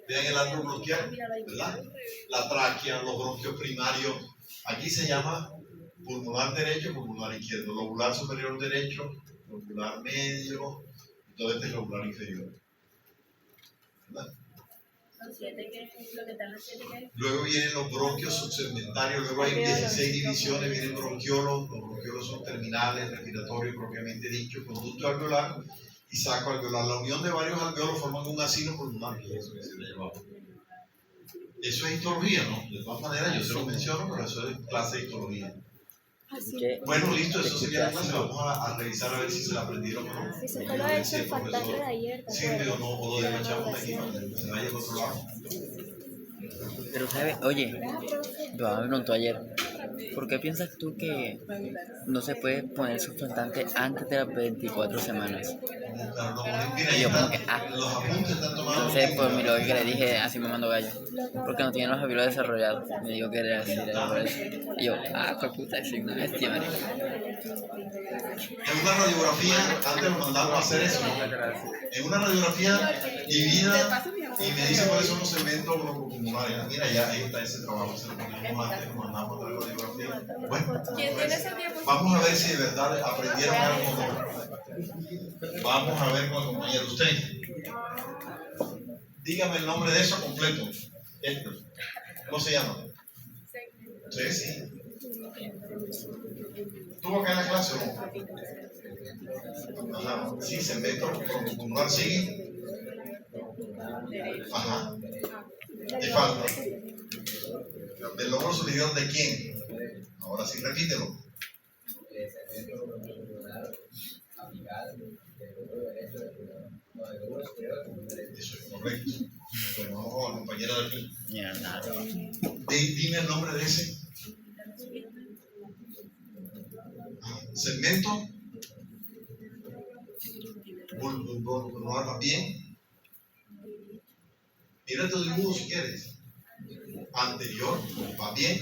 Vean el árbol bronquial, ¿verdad? La tráquea, los bronquios primarios. Aquí se llama pulmonar derecho, pulmonar izquierdo, lobular superior derecho, lobular medio, y todo este es lobular inferior. ¿Verdad? Luego vienen los bronquios subsegmentarios, luego hay 16 divisiones, vienen bronquiolos, los bronquiolos son terminales, respiratorios propiamente dicho, conducto alveolar y saco alveolar. La unión de varios alveolos forman un asilo pulmonar, que es eso que se le llama. Eso es histología, ¿no? De todas maneras, yo se lo menciono, pero eso es clase de histología. Bueno, listo, eso sería la clase. Vamos a revisar a ver si se la aprendieron o no. Eso fue lo del surfactante de ayer. Sirve o no, o lo despachamos de aquí para que se vaya al otro lado. Pero sabes, oye, yo me preguntó ayer, ¿por qué piensas tú que no se puede poner surfactante antes de las 24 semanas? Y yo como que, los apuntes están tomados. Entonces, por mi lógica le dije, así me mando gallo, porque no tienen los alveolos desarrollados. Me dijo que era así, era por eso. Y yo, pues puta, soy una bestia, marica. En una radiografía, antes nos mandaron a hacer eso, ¿no? En una radiografía divida y me dice cuáles son los segmentos broncocomunales. Mira, ya ahí está ese trabajo, se lo ponemos antes, nos mandamos a la radiografía. Bueno, vamos a ver si de verdad aprendieron algo o no. Vamos a ver con el compañero. Usted, dígame el nombre de eso completo. ¿Cómo se llama? Sí, sí. ¿Estuvo acá en la clase o no? Ajá. Sí, segmento broncocomunal sigue. Ajá. Te falta. ¿Del lóbulo superior de quién? Ahora sí, repítelo. Eso es correcto. Bueno, vamos con la compañera de aquí. Dime el nombre de ese. Segmento. Pulmonar también. Mira tu dibujo si quieres. Anterior, va bien.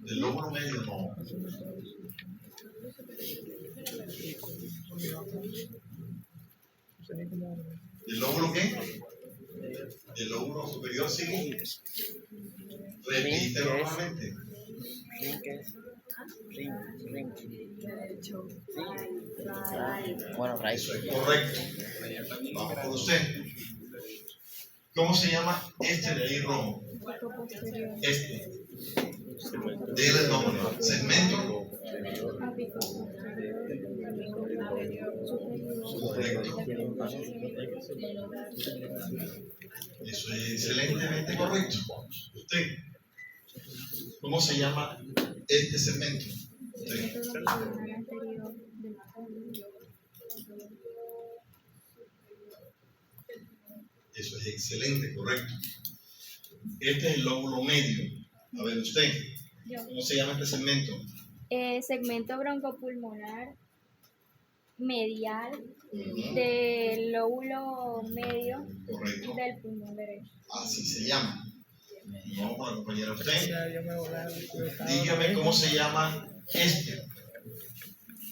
Del lóbulo medio no. ¿Del lóbulo qué? ¿Del lóbulo superior sigue? Repítelo nuevamente. Bueno, raíz. Eso es correcto. Vamos con usted. ¿Cómo se llama este de ahí rojo? Este. Dile el nombre. Segmento. Correcto. Eso es excelentemente correcto. Usted. ¿Cómo se llama este segmento? Usted. Eso es excelente, correcto. Este es el lóbulo medio. A ver, usted, ¿cómo se llama este segmento? Segmento broncopulmonar medial del lóbulo medio. Correcto. Del pulmón derecho. Así se llama. Vamos con la compañera. Usted, dígame cómo se llama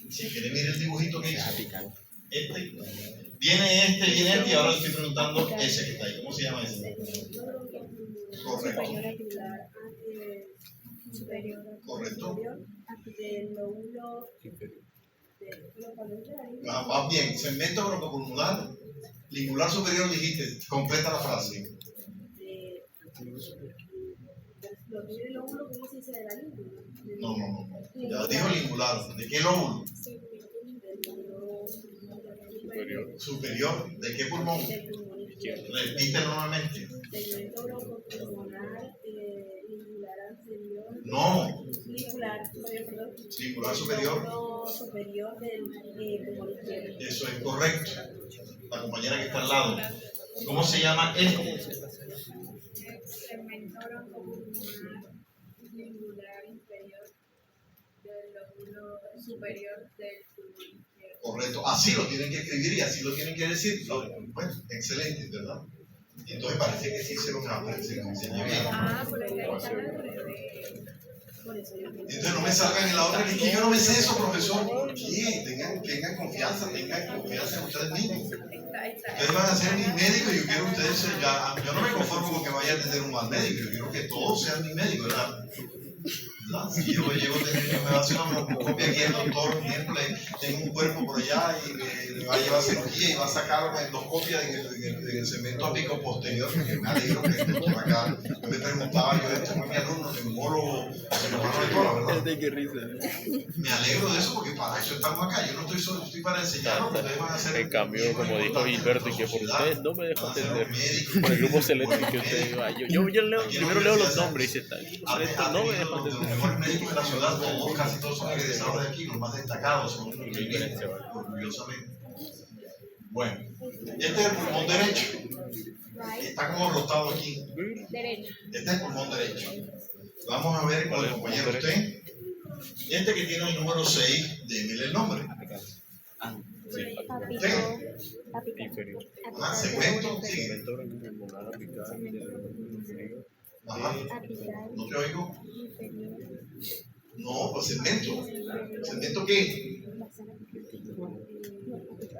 Si quiere, mire el dibujito que hizo. Viene y ahora le estoy preguntando ese que está ahí. ¿Cómo se llama ese? Correcto. Correcto. Más bien, segmento broncopulmonar, lingular superior, dijiste, completa la frase. No. Ya dijo lingular. ¿De qué lóbulo? Superior. ¿De qué pulmón? Repite nuevamente. No. Lingular superior del eso es correcto. La compañera que está al lado. ¿Cómo se llama este? Segmento broncopulmonar lingular inferior del lóbulo superior del pulmón izquierdo. Correcto. Así lo tienen que escribir y así lo tienen que decir. Bueno, excelente, ¿verdad? Y entonces parece que sí se lo enseñé bien. Por ahí está al revés. Entonces no me salgan en la otra que yo no me sé eso, profesor. ¿Por qué? Tengan confianza en ustedes mismos. Ustedes van a ser mis médicos y yo quiero que ustedes yo no me conformo con que vaya a tener un mal médico, yo quiero que todos sean mis médicos, ¿verdad? Si yo llego a tener, me va a hacer una broncoscopia aquí el doctor, miércoles, tengo un cuerpo por allá y me va a llevar cirugía y va a sacar una endoscopia en el segmento apico posterior, porque me alegro que el doctor acá, yo me preguntaba, yo esto fue mi alumno, neumólogo, ¿verdad? Me alegro de eso porque para eso estamos acá, yo no estoy solo, estoy para enseñarlos, ustedes van a hacer. En cambio, como dijo Gilberto, y que por ustedes no me dejo atender, por el grupo selecto que usted diga, yo primero leo los nombres y si está el grupo selecto no me dejo atender. Los mejores médicos de la ciudad, casi todos son egresados de aquí, los más destacados son orgullosamente. Bueno, este es el pulmón derecho, está como rotado aquí. Este es el pulmón derecho. Vamos a ver con el compañero usted. Este que tiene el número 6, démele el nombre. Inferior. Segmento, sigue. Ajá. ¿No te oigo? No, pues segmento. ¿Segmento qué?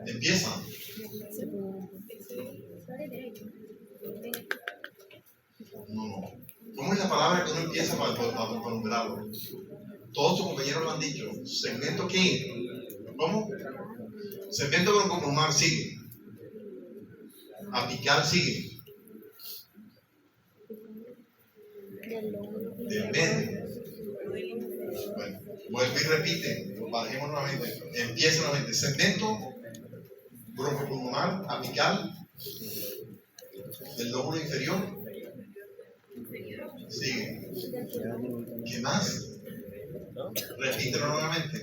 Empieza. No. ¿Cómo es la palabra que uno empieza para nombrarlo? Todos tus compañeros lo han dicho. ¿Segmento qué? ¿Cómo? Segmento broncopulmonar sigue. Apical sigue. Del medio. Bueno, vuelve y repite. Bajemos nuevamente. Empieza nuevamente. Segmento broncopulmonar, apical, del lóbulo inferior. Sigue. ¿Qué más? Repítelo nuevamente.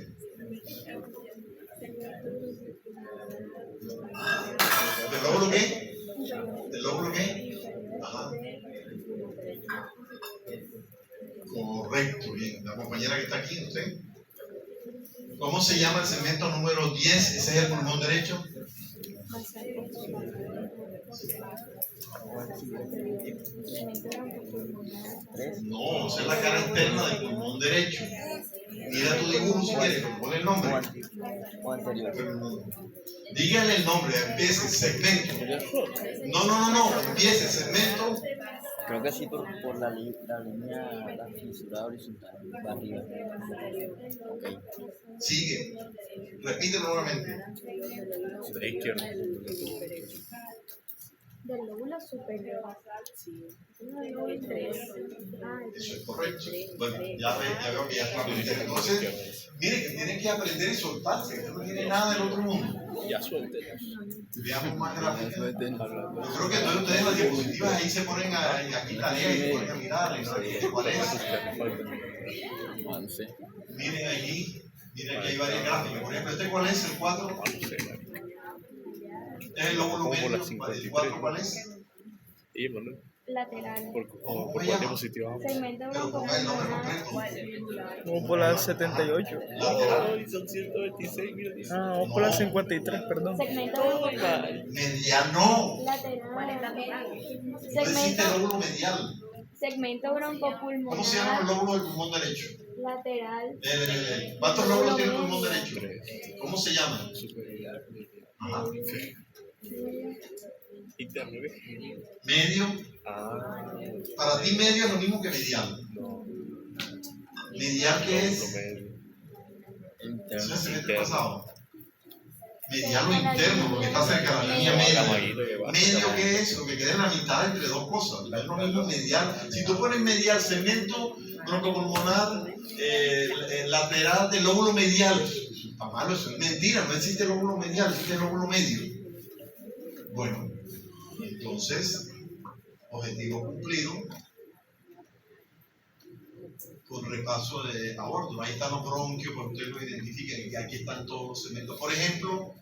¿Del lóbulo qué? ¿Del lóbulo qué? Ajá. Correcto, bien. La compañera que está aquí, ¿usted? ¿Cómo se llama el segmento número 10? Ese es el pulmón derecho. No, esa es la cara interna del pulmón derecho. Mira tu dibujo si quieres, pon el nombre. Dígale el nombre, empiece, segmento. No, empiece, segmento. Creo que sí por la línea, la fisura horizontal, va arriba. Okay. Sigue. Repítelo nuevamente. De izquierda. Del lóbulo superior. Eso es correcto. Bueno, ya veo que ya está aprendiendo. Entonces, miren que tienen que aprender y soltarse. Que no tiene nada del otro mundo. Ya suéltelo. Veamos más gráficas. Yo creo que todos ustedes en las diapositivas ahí se ponen aquí tarea y se ponen a mirar. ¿Cuál es? Miren allí. Miren que hay varias gráficas. Por ejemplo, ¿este cuál es? El 4. ¿Es el lóbulo medio? ¿El 4 cuál es? Y bueno, Lateral. ¿por cuál diapositiva vamos? Segmento Pero ponga el nombre completo. Vamos por la 78. Ay, son 126, mira. Vamos por la 53, perdón. Segmento broncopulmonar. Mediano. Lateral. No existe lóbulo medial. Segmento broncopulmonar. ¿Cómo se llama el lóbulo del pulmón derecho? Lateral. ¿Cuántos lóbulos tiene el pulmón derecho? ¿Cómo se llama? Ajá. Interno, ¿ves? Medio. Ah, Para ti medio es lo mismo que medial. ¿Medial qué es? Eso es el semestre pasado. Medial lo interno, lo que está cerca de la línea media. Medio qué es, lo que queda en la mitad entre dos cosas. Es lo mismo medial. Si tú pones medial, segmento broncopulmonar lateral del lóbulo medial. Está malo, eso es mentira, no existe lóbulo medial, existe lóbulo medio. Bueno, entonces, objetivo cumplido. Con repaso de aborto. Ahí están los bronquios, para que ustedes lo identifiquen, y aquí están todos los segmentos. Por ejemplo,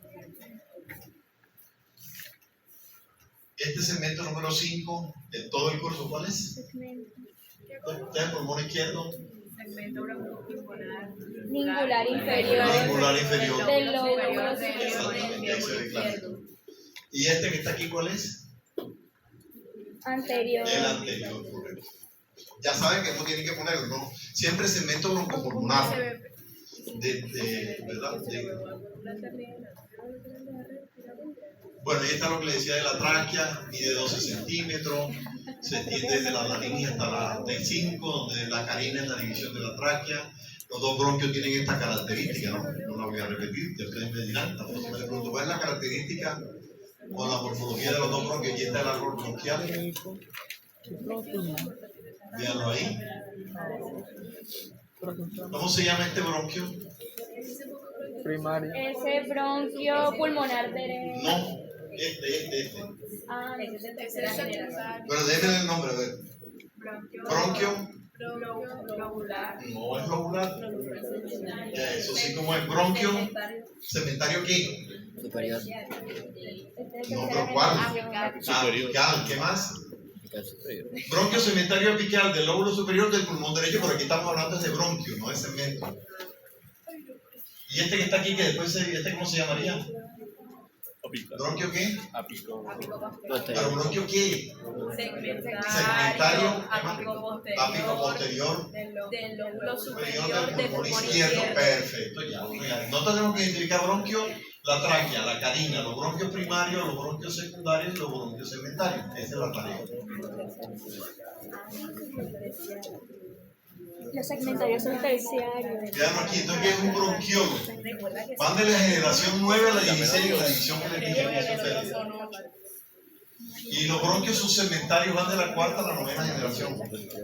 este segmento número 5 de todo el curso, ¿cuál es? Este es el pulmón izquierdo. Segmento bronquopulmonar. Ningular inferior. Ningular inferior. Del lóbulo Exactamente, ahí se ve claro. ¿Y este que está aquí cuál es? anterior. El anterior, correcto. Ya saben que no tienen que ponerlo, ¿no? Siempre segmento broncopulmonar. ¿Verdad? Bueno, ahí está lo que le decía de la tráquea, mide 12 centímetros, se extiende desde la laringe hasta la T5, donde la carina es la división de la tráquea. Los dos bronquios tienen esta característica, ¿no? No la voy a repetir, ya ustedes me dirán, tampoco me pregunto, ¿cuál es la característica o la morfología de los dos bronquios? Aquí está el árbol bronquial. Véanlo ahí. ¿Cómo se llama este bronquio? Primario. Ese bronquio pulmonar derecho. No, este. Ah, Pero déjenme el nombre, a ver. Bronquio. No es lobular. Eso sí, como es bronquio. ¿Cementario qué? Superior. No, pero ¿cuál? Apical, ¿qué más? Bronquio cementario apical del lóbulo superior del pulmón derecho, pero aquí estamos hablando de bronquio, no de cemento. ¿Y este que está aquí, que después, este cómo se llamaría? ¿Bronquio qué? ¿Pero bronquio qué? Segmentario, ápico posterior del lóbulo superior superior del pulmón izquierdo. Perfecto, ya. No tenemos que identificar bronquio, la tráquea, la carina, los bronquios primarios, los bronquios secundarios y los bronquios segmentarios. Esa es la tarea. los segmentarios son terciarios. Vean aquí, entonces, ¿qué es un bronquiolo? Van de la generación 9 a la 16, la división que les dije que es ustedes. Y los bronquios subsegmentarios van de la cuarta a la novena generación.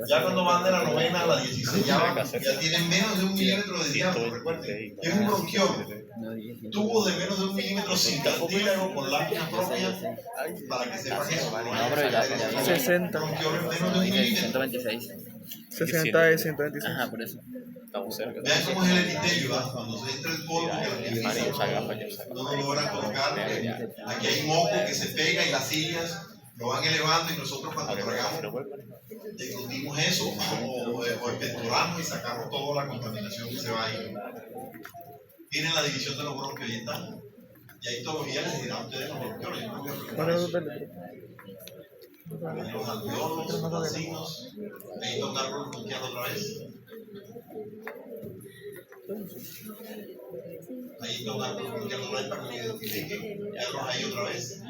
Ya cuando van de la novena a la 16, ya tienen menos de 1 milímetro de diámetro. Recuerden, es un bronquiolo. Tubo de menos de 1 milímetro sin cartílago con lámina propia, para que sepan eso. No, pero ya 60. Bronquiolo es menos de 1 milímetro. 126. 60 de 126. Ajá, por eso. Estamos cerca. Vean cómo es el epitelio, ¿verdad? Cuando se entra el polvo, que la piel no lo logran colocar. Aquí hay moco que se pega y las cilias lo van elevando, y nosotros cuando tragamos deglutimos eso o expectoramos y sacamos toda la contaminación que se va ahí. Tienen la división de los bronquios, ahí están. Y ahí todos los días les dirán a ustedes los bronquioles. Yo no voy a preguntar eso. Los alveolos, los vacinos, ahí tocar bronquial otra vez. Ahí tocar bronquial otra vez para que identifiquen. Verlos ahí otra vez.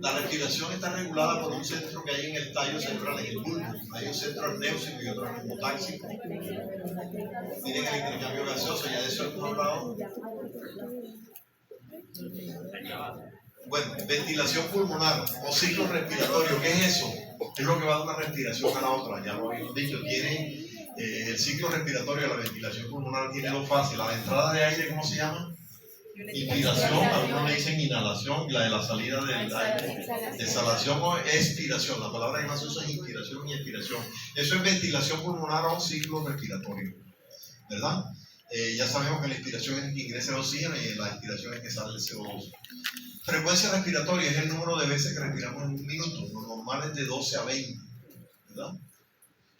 La respiración está regulada por un centro que hay en el tallo central, en el bulbo. Hay un centro arnéusico y otro neumotáxico. Miren el intercambio gaseoso, ya de eso hemos hablado. Bueno, ventilación pulmonar o ciclo respiratorio, ¿qué es eso? Es lo que va de una respiración a la otra, ya lo habíamos dicho. Tiene el ciclo respiratorio de la ventilación pulmonar tiene dos fases. La de entrada de aire, ¿cómo se llama? Inspiración, algunos le dicen inhalación, y la de la salida del aire, exhalación o expiración. La palabra que más se usa es inspiración y expiración. Eso es ventilación pulmonar o ciclo respiratorio, ¿verdad? Ya sabemos que la inspiración es que ingresa el oxígeno y la expiración es que sale el CO2. Frecuencia respiratoria es el número de veces que respiramos en un minuto. Lo normal es de 12 a 20, ¿verdad?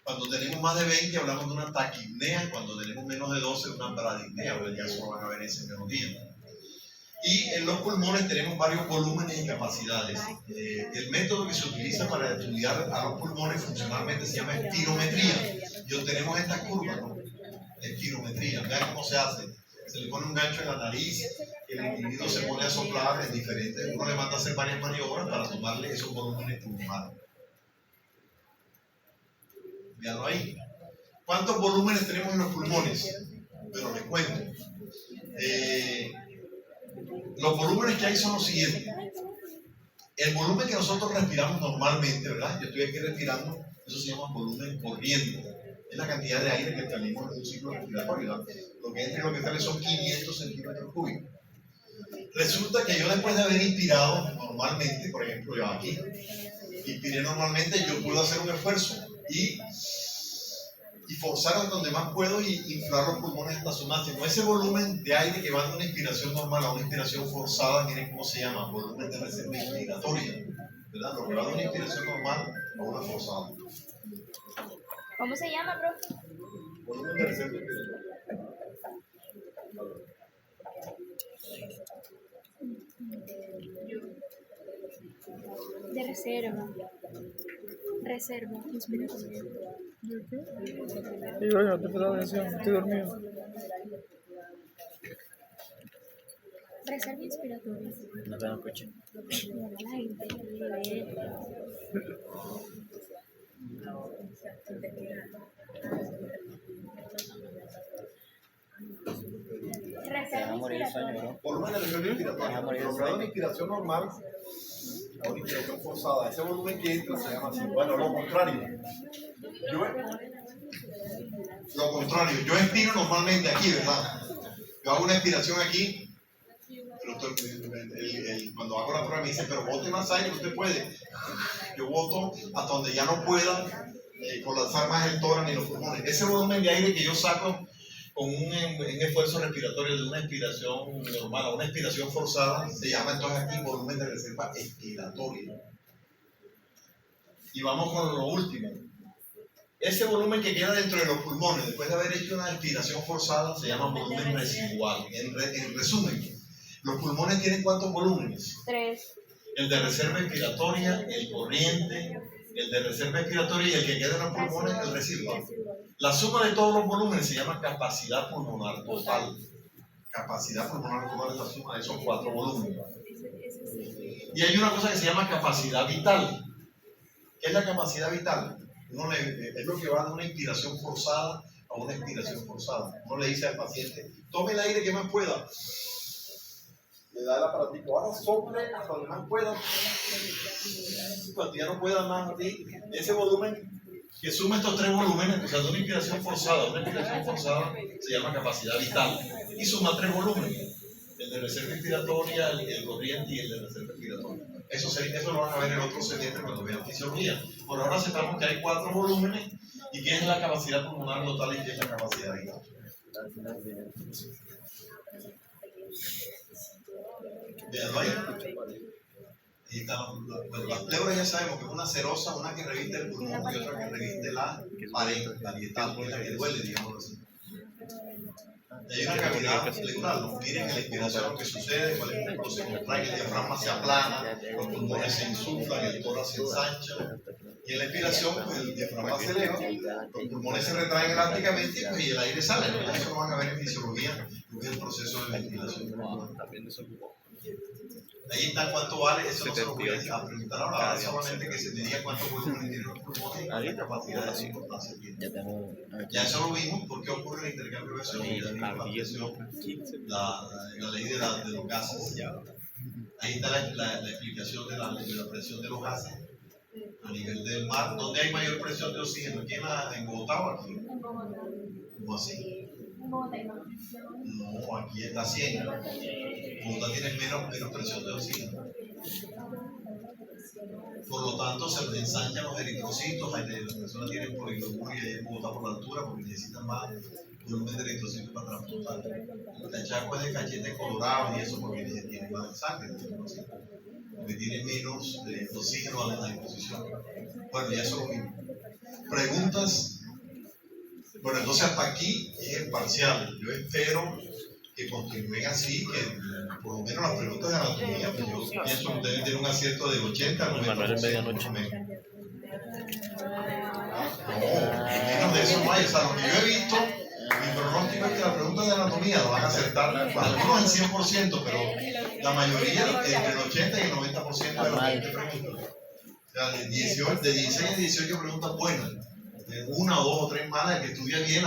Cuando tenemos más de 20 hablamos de una taquipnea, cuando tenemos menos de 12 una bradipnea, pero ya eso lo van a ver ese mismo día. Y en los pulmones tenemos varios volúmenes y capacidades. El método que se utiliza para estudiar a los pulmones funcionalmente se llama espirometría. Y obtenemos estas curvas, ¿no? Espirometría. Vean cómo se hace. Se le pone un gancho en la nariz, el individuo se pone a soplar en diferentes. Uno le manda a hacer varias maniobras para tomarle esos volúmenes pulmonares. Veanlo ahí. ¿Cuántos volúmenes tenemos en los pulmones? Bueno, les cuento. Los volúmenes que hay son los siguientes. El volumen que nosotros respiramos normalmente, ¿verdad? Yo estoy aquí respirando, eso se llama volumen corriente. Es la cantidad de aire que tenemos en un ciclo respiratorio, ¿verdad? Lo que entra y lo que sale son 500 centímetros cúbicos. Resulta que yo después de haber inspirado normalmente, por ejemplo, yo aquí, inspiré normalmente, yo puedo hacer un esfuerzo y forzar hasta donde más puedo y inflar los pulmones hasta su máximo. Ese volumen de aire que va de una inspiración normal a una inspiración forzada, miren cómo se llama, volumen de reserva inspiratoria, ¿verdad? Lo que va de una inspiración normal a una forzada. ¿Cómo se llama, profe? Volumen de reserva inspiratoria. De reserva. Reserva inspiratoria. Y bueno, te prestaba atención, estoy dormido. Reserva inspiratoria. No te escuché. Mira, la gente lee. Te vas Reserva a morir de sueño, inspiratoria. bro. Volumen de reserva inspiratoria. Lo que va de una inspiración normal a una inspiración forzada. Ese volumen que entra se llama así. Bueno, lo contrario. Yo expiro normalmente aquí, ¿verdad? Yo hago una expiración aquí, pero cuando hago la prueba me dice, pero bote más aire, usted puede. Yo boto hasta donde ya no pueda colapsar más el tórax ni los pulmones. Ese volumen de aire que yo saco con un esfuerzo respiratorio de una expiración normal a una expiración forzada, se llama entonces aquí volumen de reserva expiratoria. Y vamos con lo último. Ese volumen que queda dentro de los pulmones, después de haber hecho una expiración forzada, se llama volumen residual. En resumen, los pulmones tienen ¿cuántos volúmenes? 3. El de reserva expiratoria, el corriente, el de reserva expiratoria y el que queda en los pulmones, el residual. La suma de todos los volúmenes se llama capacidad pulmonar total. Capacidad pulmonar total es la suma de esos 4 volúmenes. Y hay una cosa que se llama capacidad vital. ¿Qué es la capacidad vital? Es lo que va de una inspiración forzada a una expiración forzada. Uno le dice al paciente, tome el aire que más pueda. Le da el aparatico, ahora sople hasta donde más pueda. Cuando ya no pueda más, ese volumen que suma estos 3 volúmenes, o sea, de una inspiración forzada se llama capacidad vital. Y suma 3 volúmenes. El de reserva inspiratoria, el corriente y el de reserva expiratoria. Eso lo van a ver en otro semestre cuando vean fisiología. Por ahora sepamos que hay 4 volúmenes y qué es la capacidad pulmonar total y qué es la capacidad vital. Veanlo ahí. Y bueno, las pleuras ya sabemos que es una serosa, una que reviste el pulmón y otra que reviste la pared, la dietal, que es la que duele, digamos así. Hay una cavidad pleural, ¿no? Miren en la inspiración lo que sucede, cuál es el proceso, se contrae, el diafragma se aplana, los pulmones se insuflan, el tórax se ensancha. Y en la expiración, pues el diafragma se eleva, los pulmones se retraen elásticamente pues, y el aire sale. Eso lo van a ver en fisiología, lo que es el proceso de ventilación. Ahí está cuánto vale, eso no se lo voy a preguntar ahora, solamente que se tenía cuántos volúmenes tienen los pulmones y qué capacidad de importancia tiene. Ya eso lo vimos, por qué ocurre el intercambio gaseoso, ya vimos la presión, la ley de los gases. Ahí está la explicación de la presión de los gases a nivel del mar. ¿Dónde hay mayor presión de oxígeno? ¿Aquí en Bogotá o aquí? ¿Cómo así? No, aquí está 100. Bogotá tiene menos presión de oxígeno. Por lo tanto, se ensanchan los eritrocitos. Las personas tienen poliglobúria y en Bogotá por la altura porque necesitan más volumen de eritrocitos para transportar. La Chaco es de cachete colorado y eso porque tiene más sangre, porque tiene menos oxígeno a la disposición. Bueno, ya eso lo mismo. Preguntas. Bueno, entonces hasta aquí es el parcial. Yo espero que continúen así, que por lo menos las preguntas de anatomía, pues yo pienso que deben tener un acierto de 80 a 90%. Manuel en medianoche. No, menos de eso no hay. O sea, lo que yo he visto, mi pronóstico es que las preguntas de anatomía lo van a acertar, algunos en 100%, pero la mayoría entre el 80 y el 90% de las 20 preguntas. O sea, de 16 a 18 preguntas buenas, de una o dos o tres malas, el que estudia bien